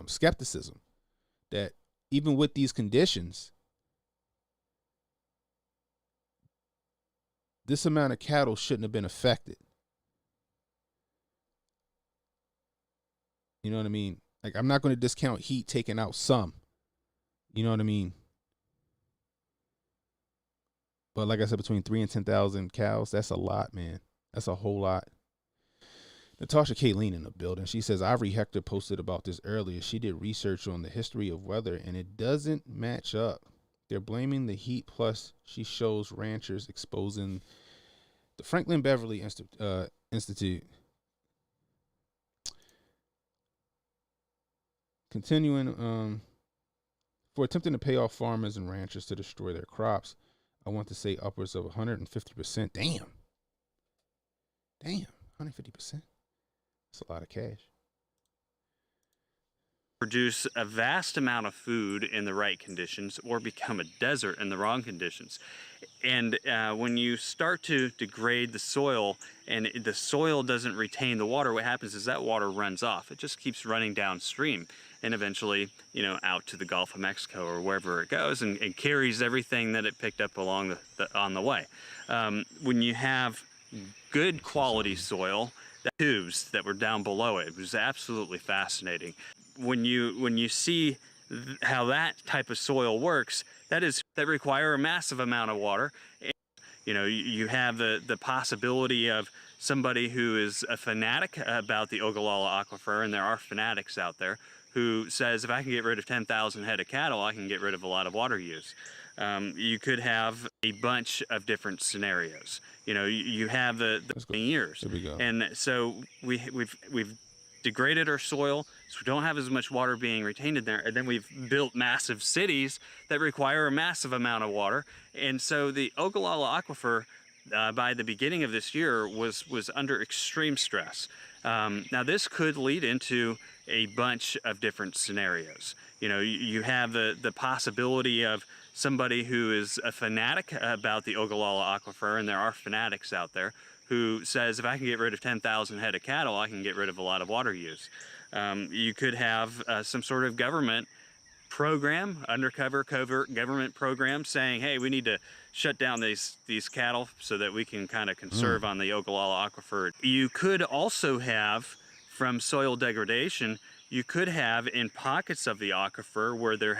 skepticism, that even with these conditions, this amount of cattle shouldn't have been affected. You know what I mean? Like, I'm not going to discount heat taking out some. You know what I mean? But like I said, between 3 and 10,000 cows, that's a lot, man. That's a whole lot. Natasha Kayleen in the building. She says, Ivory Hector posted about this earlier. She did research on the history of weather, and it doesn't match up. They're blaming the heat, plus she shows ranchers exposing the Franklin Beverly Institute. Continuing, for attempting to pay off farmers and ranchers to destroy their crops, I want to say upwards of 150%. Damn, 150%. That's a lot of cash. Produce a vast amount of food in the right conditions, or become a desert in the wrong conditions. And when you start to degrade the soil, and the soil doesn't retain the water, what happens is that water runs off. It just keeps running downstream, and eventually, out to the Gulf of Mexico or wherever it goes, and carries everything that it picked up along on the way. When you have good quality soil, the tubes that were down below it was absolutely fascinating. When you see how that type of soil works, that require a massive amount of water. And, you have the possibility of somebody who is a fanatic about the Ogallala Aquifer, and there are fanatics out there who says, if I can get rid of 10,000 head of cattle, I can get rid of a lot of water use. You could have a bunch of different scenarios. You have the years, and so we've degraded our soil, so we don't have as much water being retained in there, and then we've built massive cities that require a massive amount of water. And so the Ogallala Aquifer, by the beginning of this year, was under extreme stress. Now this could lead into a bunch of different scenarios. You have the possibility of somebody who is a fanatic about the Ogallala Aquifer, and there are fanatics out there who says, if I can get rid of 10,000 head of cattle, I can get rid of a lot of water use. You could have some sort of government program, undercover, covert government program, saying, hey, we need to shut down these cattle so that we can kind of conserve on the Ogallala Aquifer. You could also have, from soil degradation, you could have in pockets of the aquifer where there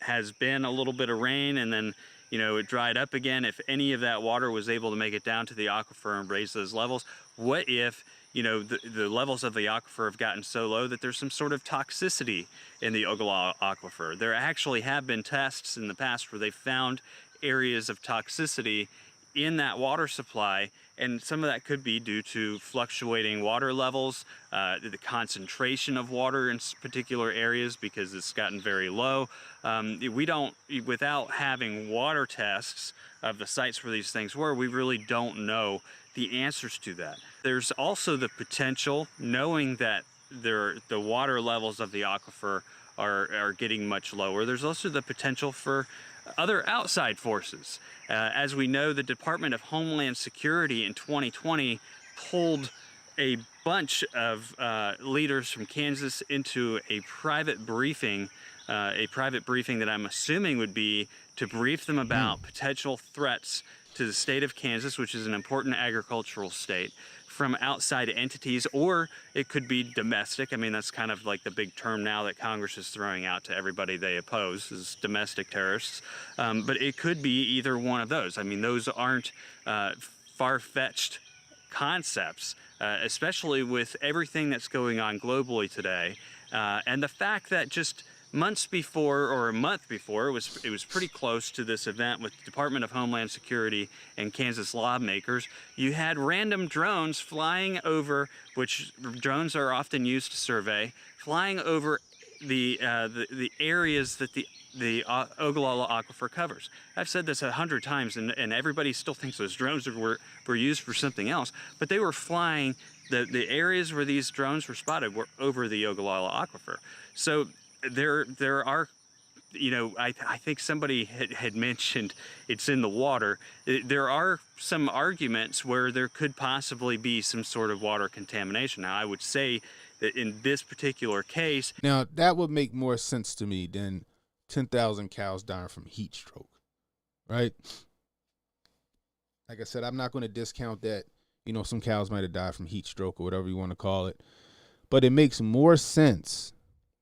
has been a little bit of rain, and then it dried up again. If any of that water was able to make it down to the aquifer and raise those levels, what if the levels of the aquifer have gotten so low that there's some sort of toxicity in the Ogallala aquifer. There actually have been tests in the past where they found areas of toxicity in that water supply, and some of that could be due to fluctuating water levels, the concentration of water in particular areas because it's gotten very low. Without having water tests of the sites where these things were, we really don't know the answers to that. There's also the potential, knowing that the water levels of the aquifer are getting much lower, there's also the potential for other outside forces. As we know, the Department of Homeland Security in 2020 pulled a bunch of leaders from Kansas into a private briefing that I'm assuming would be to brief them about potential threats to the state of Kansas, which is an important agricultural state, from outside entities, or it could be domestic. I mean, that's kind of like the big term now that Congress is throwing out to everybody they oppose, is domestic terrorists. But it could be either one of those. I mean, those aren't far-fetched concepts, especially with everything that's going on globally today. And the fact that just months before, or a month before, it was pretty close to this event with the Department of Homeland Security and Kansas lawmakers, you had random drones flying over, which drones are often used to survey, flying over the areas that the Ogallala aquifer covers. I've said this 100 times, and everybody still thinks those drones were used for something else, but they were flying, the areas where these drones were spotted were over the Ogallala aquifer. So there are, I think somebody had mentioned it's in the water. There are some arguments where there could possibly be some sort of water contamination. Now, I would say that in this particular case... Now, that would make more sense to me than 10,000 cows dying from heat stroke, right? Like I said, I'm not going to discount that, some cows might have died from heat stroke or whatever you want to call it. But it makes more sense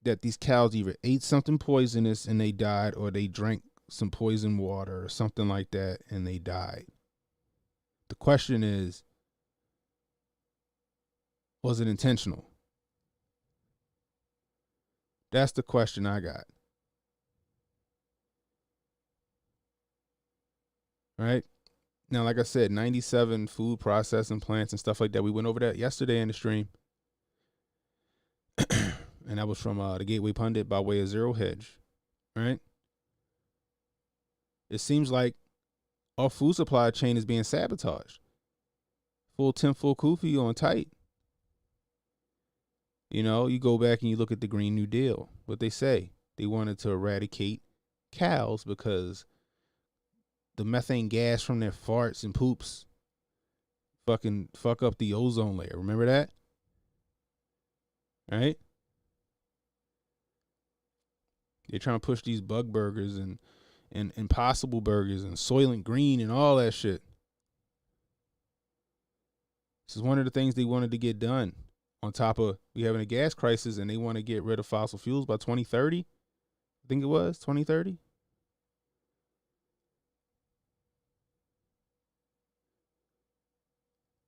that these cows either ate something poisonous and they died, or they drank some poison water or something like that and they died. The question is, was it intentional? That's the question I got. Right? Now, like I said, 97 food processing plants and stuff like that. We went over that yesterday in the stream. And that was from the Gateway Pundit by way of Zero Hedge, right? It seems like our food supply chain is being sabotaged. Full 10 full kufi on tight. You go back and you look at the Green New Deal. What they say, they wanted to eradicate cows because the methane gas from their farts and poops fucking fuck up the ozone layer. Remember that? Right? They're trying to push these bug burgers and impossible burgers and Soylent Green and all that shit. This is one of the things they wanted to get done. On top of we having a gas crisis, and they want to get rid of fossil fuels by 2030. I think it was 2030.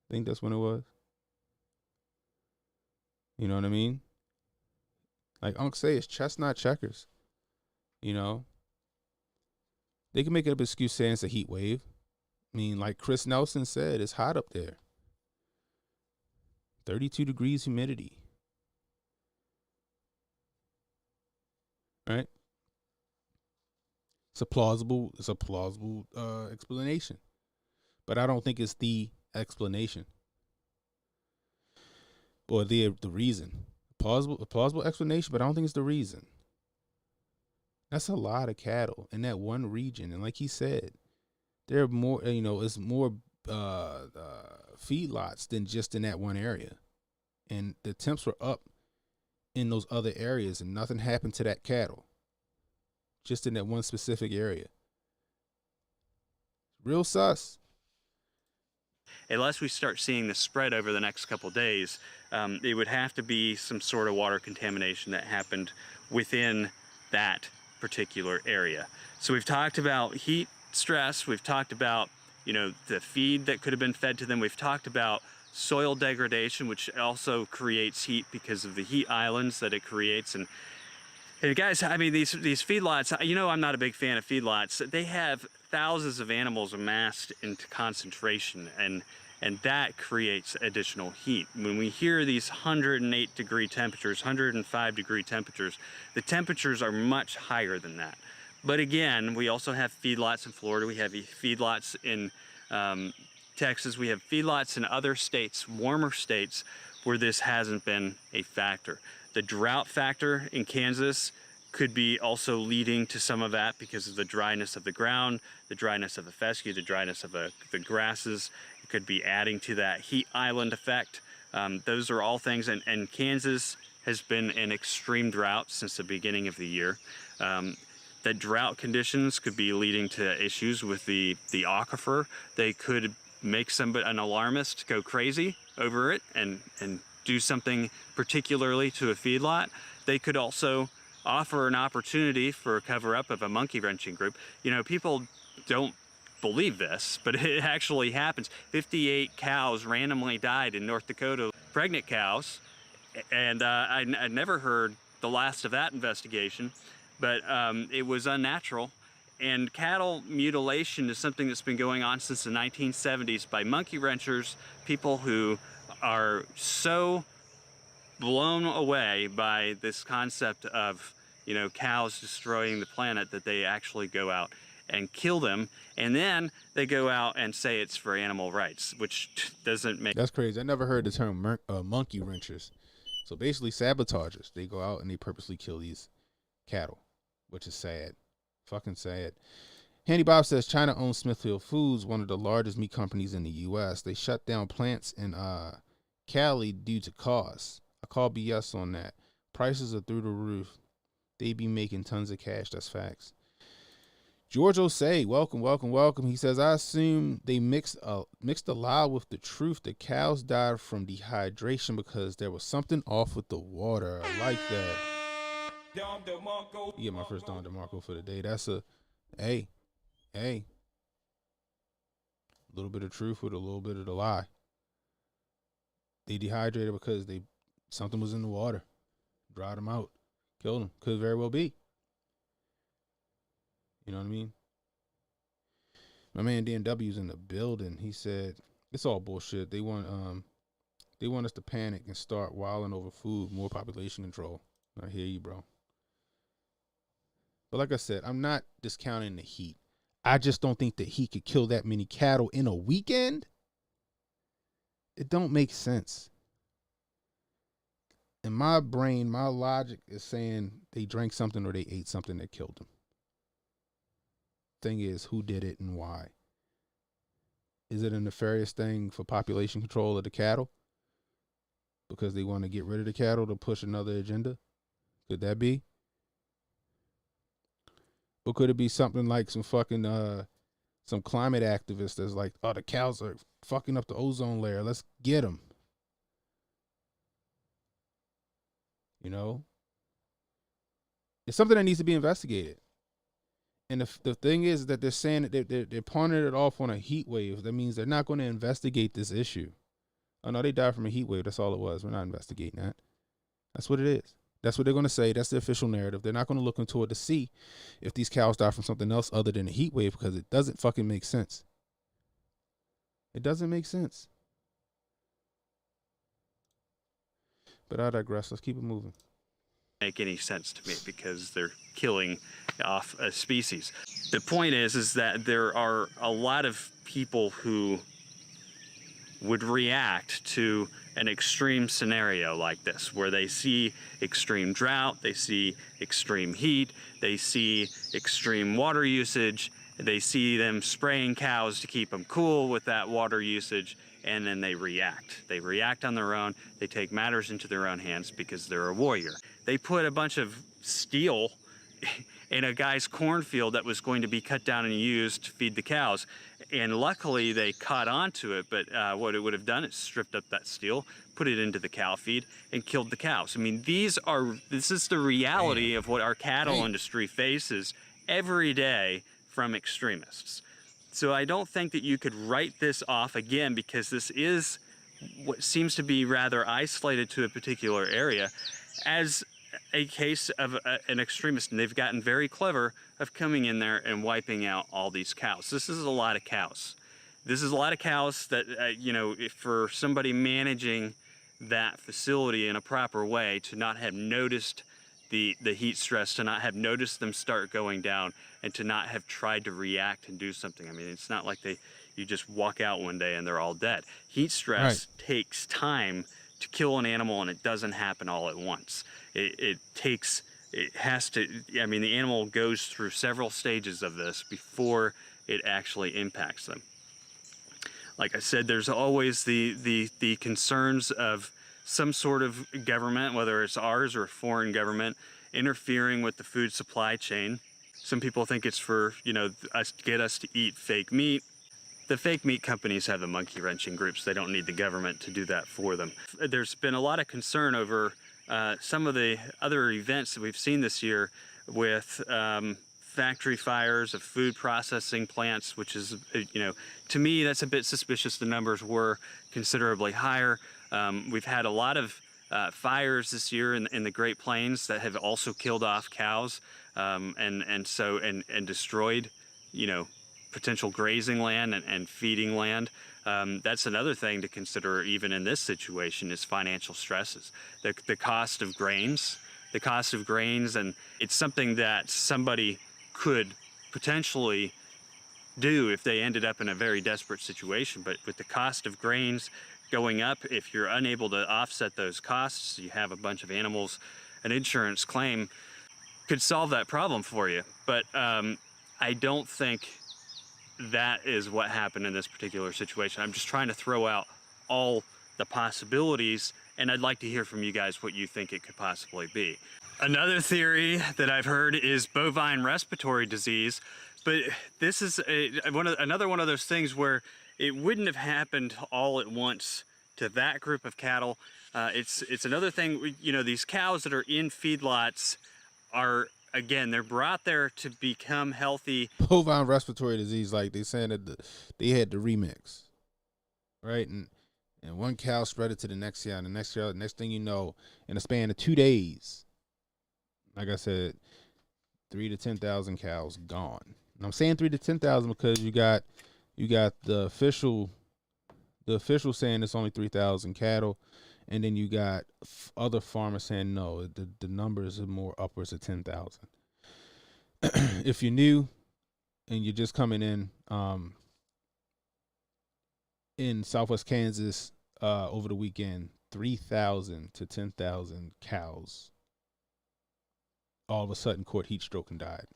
I think that's when it was. You know what I mean? Like Unc say, it's chestnut checkers. They can make it up excuse saying it's a heat wave. I mean, like Chris Nelson said, it's hot up there. 32 degrees humidity. Right? It's a plausible explanation. But I don't think it's the explanation. Or the reason. A plausible explanation, but I don't think it's the reason. That's a lot of cattle in that one region. And like he said, there are more, it's more feedlots than just in that one area. And the temps were up in those other areas and nothing happened to that cattle. Just in that one specific area. Real sus. Unless we start seeing this spread over the next couple of days, it would have to be some sort of water contamination that happened within that particular area. So we've talked about heat stress, we've talked about the feed that could have been fed to them, we've talked about soil degradation, which also creates heat because of the heat islands that it creates. And guys, I mean, these feedlots, you know, I'm not a big fan of feedlots. They have thousands of animals amassed into concentration, and that creates additional heat. When we hear these 108 degree temperatures, 105 degree temperatures, the temperatures are much higher than that. But again, we also have feedlots in Florida. We have feedlots in Texas. We have feedlots in other states, warmer states, where this hasn't been a factor. The drought factor in Kansas could be also leading to some of that because of the dryness of the ground, the dryness of the fescue, the dryness of the grasses. It could be adding to that heat island effect. Those are all things, and Kansas has been in extreme drought since the beginning of the year. The drought conditions could be leading to issues with the aquifer. They could make an alarmist go crazy over it and do something particularly to a feedlot. They could also offer an opportunity for a cover-up of a monkey wrenching group. You know, people don't believe this, but it actually happens. 58 cows randomly died in North Dakota, pregnant cows, and I never heard the last of that investigation, but it was unnatural. And cattle mutilation is something that's been going on since the 1970s by monkey wrenchers, people who are so blown away by this concept of, you know, cows destroying the planet that they actually go out and kill them, and then they go out and say it's for animal rights, which doesn't make... That's crazy. I never heard the term monkey wrenchers. So basically sabotagers. They go out and they purposely kill these cattle, which is sad. Fucking sad. Handy Bob says China owns Smithfield Foods, one of the largest meat companies in the U.S. They shut down plants in Cali due to costs. I call BS on that. Prices are through the roof. They be making tons of cash. That's facts. George Osei, welcome. He says, I assume they mixed a lie with the truth. The cows died from dehydration because there was something off with the water. I like that. You get my first Don DeMarco for the day. That's a, hey. A little bit of truth with a little bit of the lie. They dehydrated because something was in the water. Dried them out. Killed them. Could very well be. You know what I mean? My man DNW's in the building. He said, it's all bullshit. They want us to panic and start wilding over food, more population control. I hear you, bro. But like I said, I'm not discounting the heat. I just don't think that he could kill that many cattle in a weekend. It don't make sense. In my brain, my logic is saying they drank something or they ate something that killed them. Thing is, who did it and why? Is it a nefarious thing for population control of the cattle? Because they want to get rid of the cattle to push another agenda? Could that be? Or could it be something like some fucking some climate activist that's like, oh, the cows are fucking up the ozone layer. Let's get them. You know? It's something that needs to be investigated. And the thing is that they're saying that they're pawning it off on a heat wave. That means they're not going to investigate this issue. Oh, no, they died from a heat wave. That's all it was. We're not investigating that. That's what it is. That's what they're going to say. That's the official narrative. They're not going to look into it to see if these cows die from something else other than a heat wave, because it doesn't fucking make sense. It doesn't make sense. But I digress. Let's keep it moving. Make any sense to me because they're killing off a species. The point is that there are a lot of people who would react to an extreme scenario like this, where they see extreme drought, they see extreme heat, they see extreme water usage, they see them spraying cows to keep them cool with that water usage, and then they react. They react on their own. They take matters into their own hands because they're a warrior. They put a bunch of steel in a guy's cornfield that was going to be cut down and used to feed the cows. And luckily they caught onto it, but what it would have done is stripped up that steel, put it into the cow feed, and killed the cows. I mean, this is the reality of what our cattle industry faces every day from extremists. So I don't think that you could write this off again, because this is what seems to be rather isolated to a particular area as a case of an extremist, and they've gotten very clever of coming in there and wiping out all these cows. This is a lot of cows. This is a lot of cows that, you know, if for somebody managing that facility in a proper way to not have noticed the heat stress, to not have noticed them start going down, and to not have tried to react and do something. I mean, it's not like you just walk out one day and they're all dead. Heat stress takes time to kill an animal, and it doesn't happen all at once. It has to, I mean, the animal goes through several stages of this before it actually impacts them. Like I said, there's always the concerns of some sort of government, whether it's ours or a foreign government, interfering with the food supply chain. Some people think it's for, you know, get us to eat fake meat. The fake meat companies have the monkey wrenching groups. They don't need the government to do that for them. There's been a lot of concern over some of the other events that we've seen this year with factory fires of food processing plants, which is, you know, to me, that's a bit suspicious. The numbers were considerably higher. We've had a lot of fires this year in the Great Plains that have also killed off cows and destroyed, you know, potential grazing land and feeding land. That's another thing to consider even in this situation is financial stresses. The cost of grains, and it's something that somebody could potentially do if they ended up in a very desperate situation. But with the cost of grains going up, if you're unable to offset those costs, you have a bunch of animals, an insurance claim could solve that problem for you. But I don't think that is what happened in this particular situation. I'm just trying to throw out all the possibilities, and I'd like to hear from you guys what you think it could possibly be. Another theory that I've heard is bovine respiratory disease, but this is another one of those things where it wouldn't have happened all at once to that group of cattle. It's another thing, you know, these cows that are in feedlots are, again, they're brought there to become healthy. Bovine respiratory disease, like they saying that they had the remix, right? And one cow spread it to the next cow, and the next cow, the next thing you know, in a span of 2 days, like I said, 3,000 to 10,000 cows gone. And I'm saying 3,000 to 10,000 because you got the official saying it's only 3,000 cattle, and then you got other farmers saying no, the numbers are more upwards of 10,000. If you're new and you're just coming in Southwest Kansas over the weekend, 3,000 to 10,000 cows all of a sudden caught heat stroke and died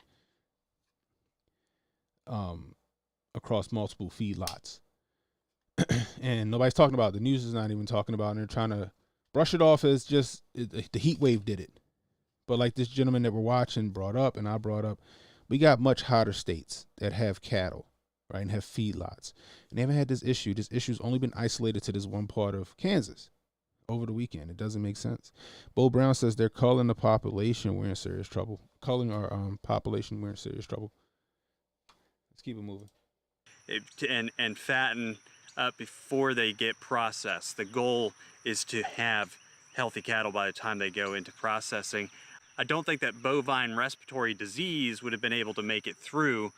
across multiple feedlots. And nobody's talking about it. The news is not even talking about it. And they're trying to brush it off as just the heat wave did it. But like this gentleman that we're watching brought up, and I brought up, we got much hotter states that have cattle, right, and have feedlots. And they haven't had this issue. This issue's only been isolated to this one part of Kansas over the weekend. It doesn't make sense. Bo Brown says they're culling the population. We're in serious trouble. Culling our population. We're in serious trouble. Let's keep it moving. And fatten up before they get processed. The goal is to have healthy cattle by the time they go into processing. I don't think that bovine respiratory disease would have been able to make it through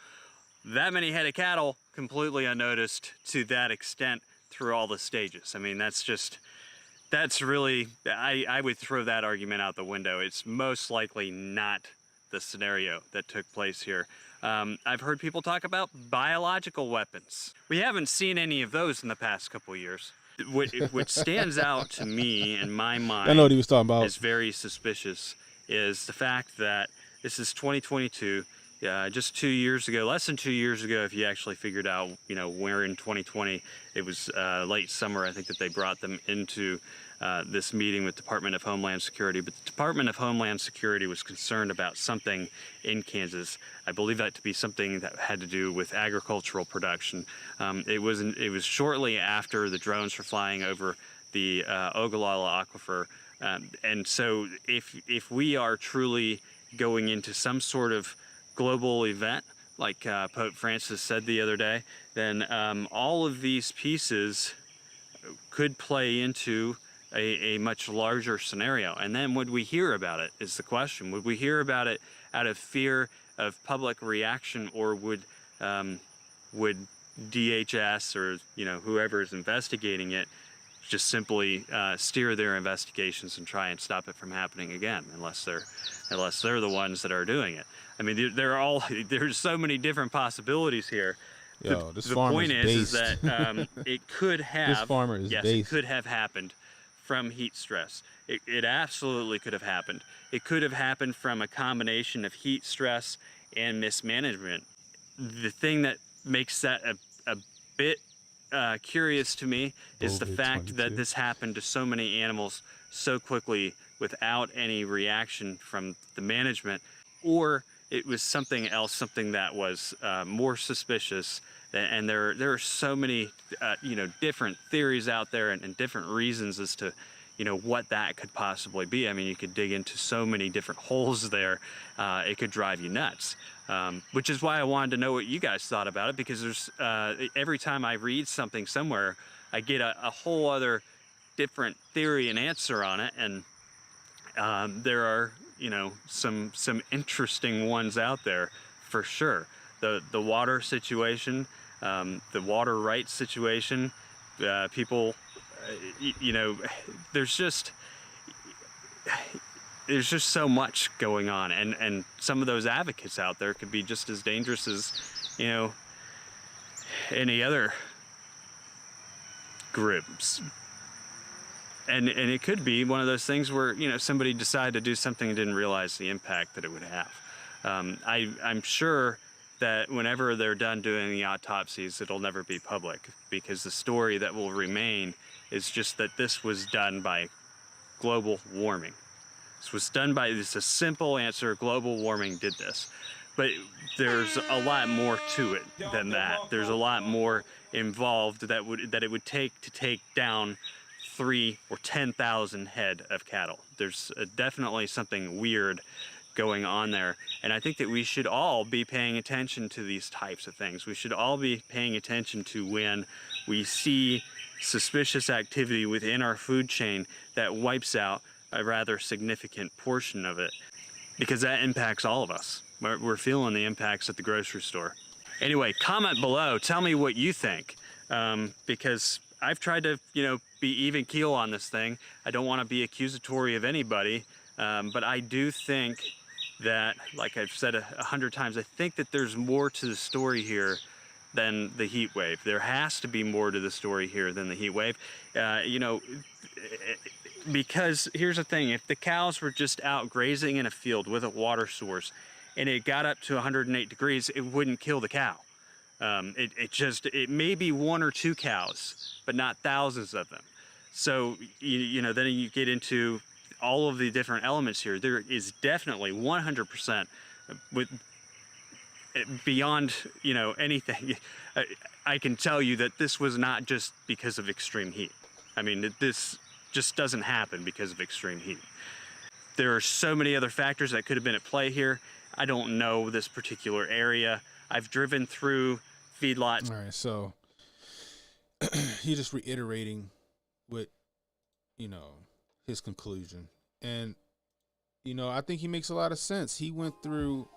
that many head of cattle completely unnoticed to that extent through all the stages. I mean, that's really, I would throw that argument out the window. It's most likely not the scenario that took place here. I've heard people talk about biological weapons. We haven't seen any of those in the past couple of years. What stands out to me in my mind, I know what he was talking about, is very suspicious, is the fact that this is 2022. Just 2 years ago, less than 2 years ago, if you actually figured out, you know, we're in 2020, it was late summer, I think, that they brought them into this meeting with Department of Homeland Security. But the Department of Homeland Security was concerned about something in Kansas. I believe that to be something that had to do with agricultural production. It was shortly after the drones were flying over the Ogallala Aquifer. And so if we are truly going into some sort of global event, like Pope Francis said the other day, then all of these pieces could play into a much larger scenario. And then would we hear about it is the question. Would we hear about it out of fear of public reaction, or would DHS or whoever is investigating it just simply steer their investigations and try and stop it from happening again, unless they're the ones that are doing it? I mean, there's so many different possibilities here. Yo, the point is that it could have, this farmer is based. It could have happened from heat stress. It absolutely could have happened. It could have happened from a combination of heat stress and mismanagement. The thing that makes that a bit curious to me is the fact that this happened to so many animals so quickly without any reaction from the management, or it was something else, something that was more suspicious. And there are so many different theories out there and different reasons as to what that could possibly be. I mean, you could dig into so many different holes there. It could drive you nuts, which is why I wanted to know what you guys thought about it, because there's every time I read something somewhere, I get a whole other different theory and answer on it. And there are some interesting ones out there for sure. The water situation, the water rights situation, people, there's just so much going on, and some of those advocates out there could be just as dangerous as any other groups. And it could be one of those things where somebody decided to do something and didn't realize the impact that it would have. I'm sure that whenever they're done doing the autopsies, it'll never be public, because the story that will remain is just that this was done by global warming. This was done by, it's a simple answer, global warming did this. But there's a lot more to it than that. There's a lot more involved that it would take to take down 3 or 10,000 head of cattle. There's definitely something weird going on there. And I think that we should all be paying attention to these types of things. We should all be paying attention to when we see suspicious activity within our food chain that wipes out a rather significant portion of it, because that impacts all of us. We're feeling the impacts at the grocery store. Anyway, comment below. Tell me what you think, because I've tried to, be even keel on this thing. I don't want to be accusatory of anybody, but I do think that, like I've said 100 times, I think that there's more to the story here than the heat wave. There has to be more to the story here than the heat wave. Because here's the thing, if the cows were just out grazing in a field with a water source and it got up to 108 degrees, it wouldn't kill the cow. It may be 1 or 2 cows, but not thousands of them. So, then you get into all of the different elements here. There is definitely 100% beyond, anything. I can tell you that this was not just because of extreme heat. I mean, this just doesn't happen because of extreme heat. There are so many other factors that could have been at play here. I don't know this particular area. I've driven through feedlots. All right, so he's just reiterating what, his conclusion. And, I think he makes a lot of sense. He went through,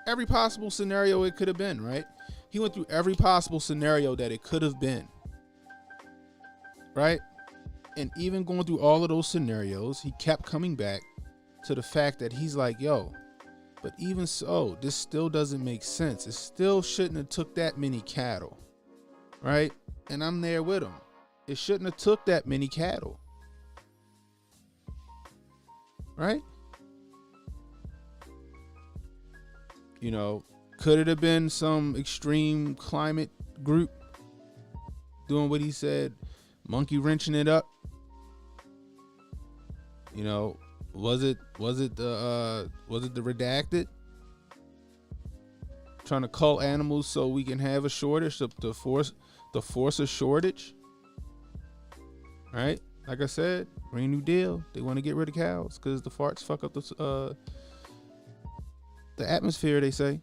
every possible scenario it could have been, right? He went through every possible scenario that it could have been, right? And even going through all of those scenarios, he kept coming back to the fact that he's like, yo, but even so, this still doesn't make sense. It still shouldn't have took that many cattle, right? And I'm there with him. It shouldn't have took that many cattle, right? Could it have been some extreme climate group doing what he said, monkey wrenching it up? Was it the redacted trying to cull animals so we can have a shortage to force a shortage? Right? Like I said, Green New Deal. They want to get rid of cows because the farts fuck up the atmosphere, they say.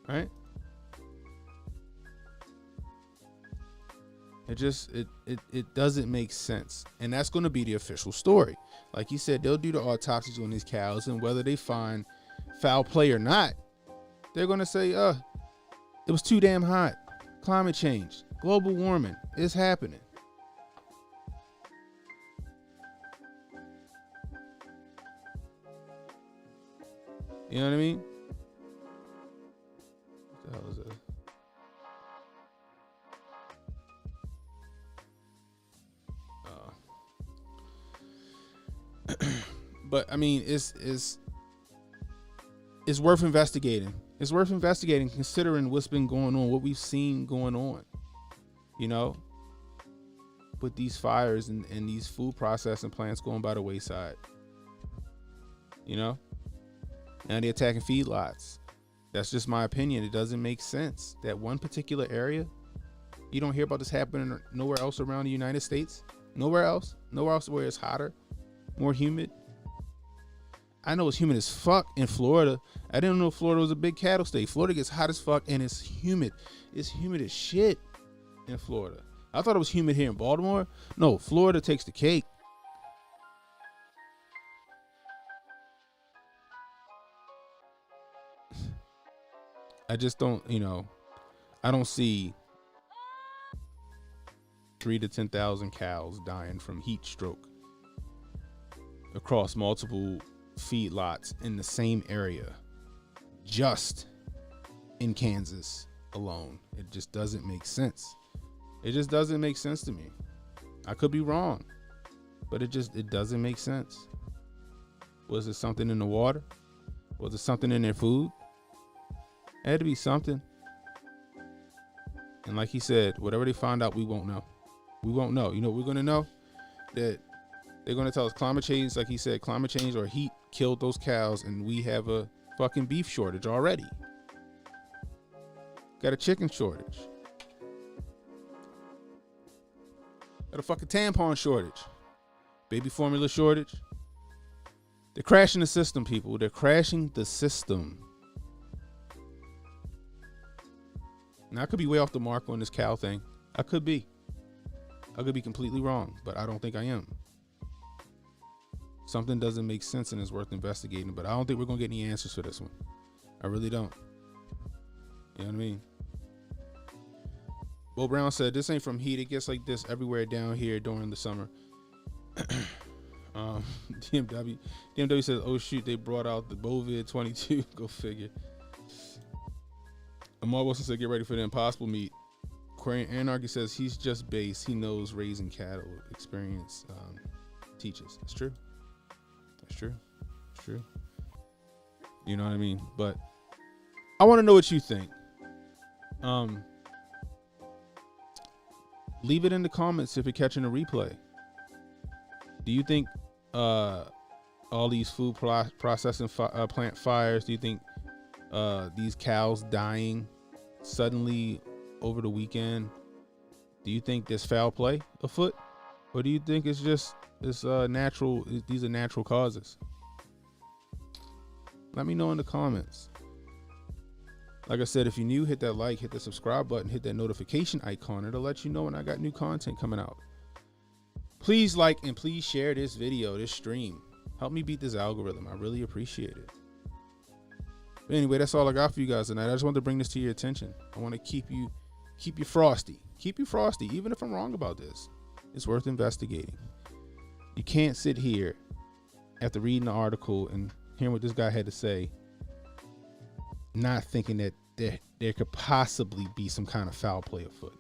Right? It doesn't make sense. And that's going to be the official story. Like he said, they'll do the autopsies on these cows, and whether they find foul play or not, they're going to say, it was too damn hot. Climate change, global warming, it's happening. You know what I mean? What the hell is that? But I mean, it's worth investigating. It's worth investigating, considering what's been going on, what we've seen going on. You know, with these fires and these food processing plants going by the wayside. You know, now they're attacking feedlots. That's just my opinion. It doesn't make sense that one particular area. You don't hear about this happening nowhere else around the United States. Nowhere else where it's hotter, more humid. I know it's humid as fuck in Florida. I didn't know Florida was a big cattle state. Florida gets hot as fuck and it's humid. It's humid as shit in Florida. I thought it was humid here in Baltimore. No, Florida takes the cake. I just don't, I don't see 3,000 to 10,000 cows dying from heat stroke across multiple feedlots in the same area, just in Kansas alone. It just doesn't make sense. It just doesn't make sense to me. I could be wrong, but it doesn't make sense. Was it something in the water? Was it something in their food? It had to be something. And like he said, whatever they find out, we won't know. We won't know. You know, we're going to know that they're going to tell us climate change, like he said, climate change or heat killed those cows, and we have a fucking beef shortage already. Got a chicken shortage. Got a fucking tampon shortage. Baby formula shortage. They're crashing the system, people. They're crashing the system. Now, I could be way off the mark on this cow thing. I could be completely wrong, but I don't think I am. Something doesn't make sense and it's worth investigating, but I don't think we're going to get any answers for this one. I really don't. You know what I mean? Bo Brown said, this ain't from heat. It gets like this everywhere down here during the summer. DMW says, oh shoot, they brought out the Bovid 22. Go figure. Amar Wilson said, get ready for the impossible meat. Aquarian Anarchy says, he's just base. He knows raising cattle. Experience teaches. That's true. That's true. That's true. You know what I mean? But I want to know what you think. Leave it in the comments if you're catching a replay. Do you think all these food processing plant fires, do you think these cows dying suddenly over the weekend, do you think there's foul play afoot, or do you think it's just natural? These are natural causes. Let me know in the comments. Like I said, if you're new, hit that like, hit the subscribe button, hit that notification icon. It'll let you know when I got new content coming out. Please like and please share this video, this stream. Help me beat this algorithm. I really appreciate it. But anyway, that's all I got for you guys tonight. I just wanted to bring this to your attention. I want to keep you frosty. Keep you frosty, even if I'm wrong about this. It's worth investigating. You can't sit here after reading the article and hearing what this guy had to say, not thinking that there could possibly be some kind of foul play afoot.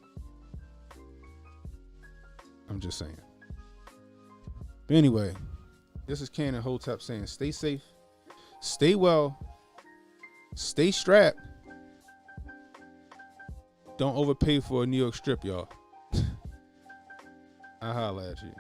I'm just saying. But anyway, this is Ken and Hotep saying, stay safe, stay well, stay strapped. Don't overpay for a New York strip, y'all. I'll holla at you.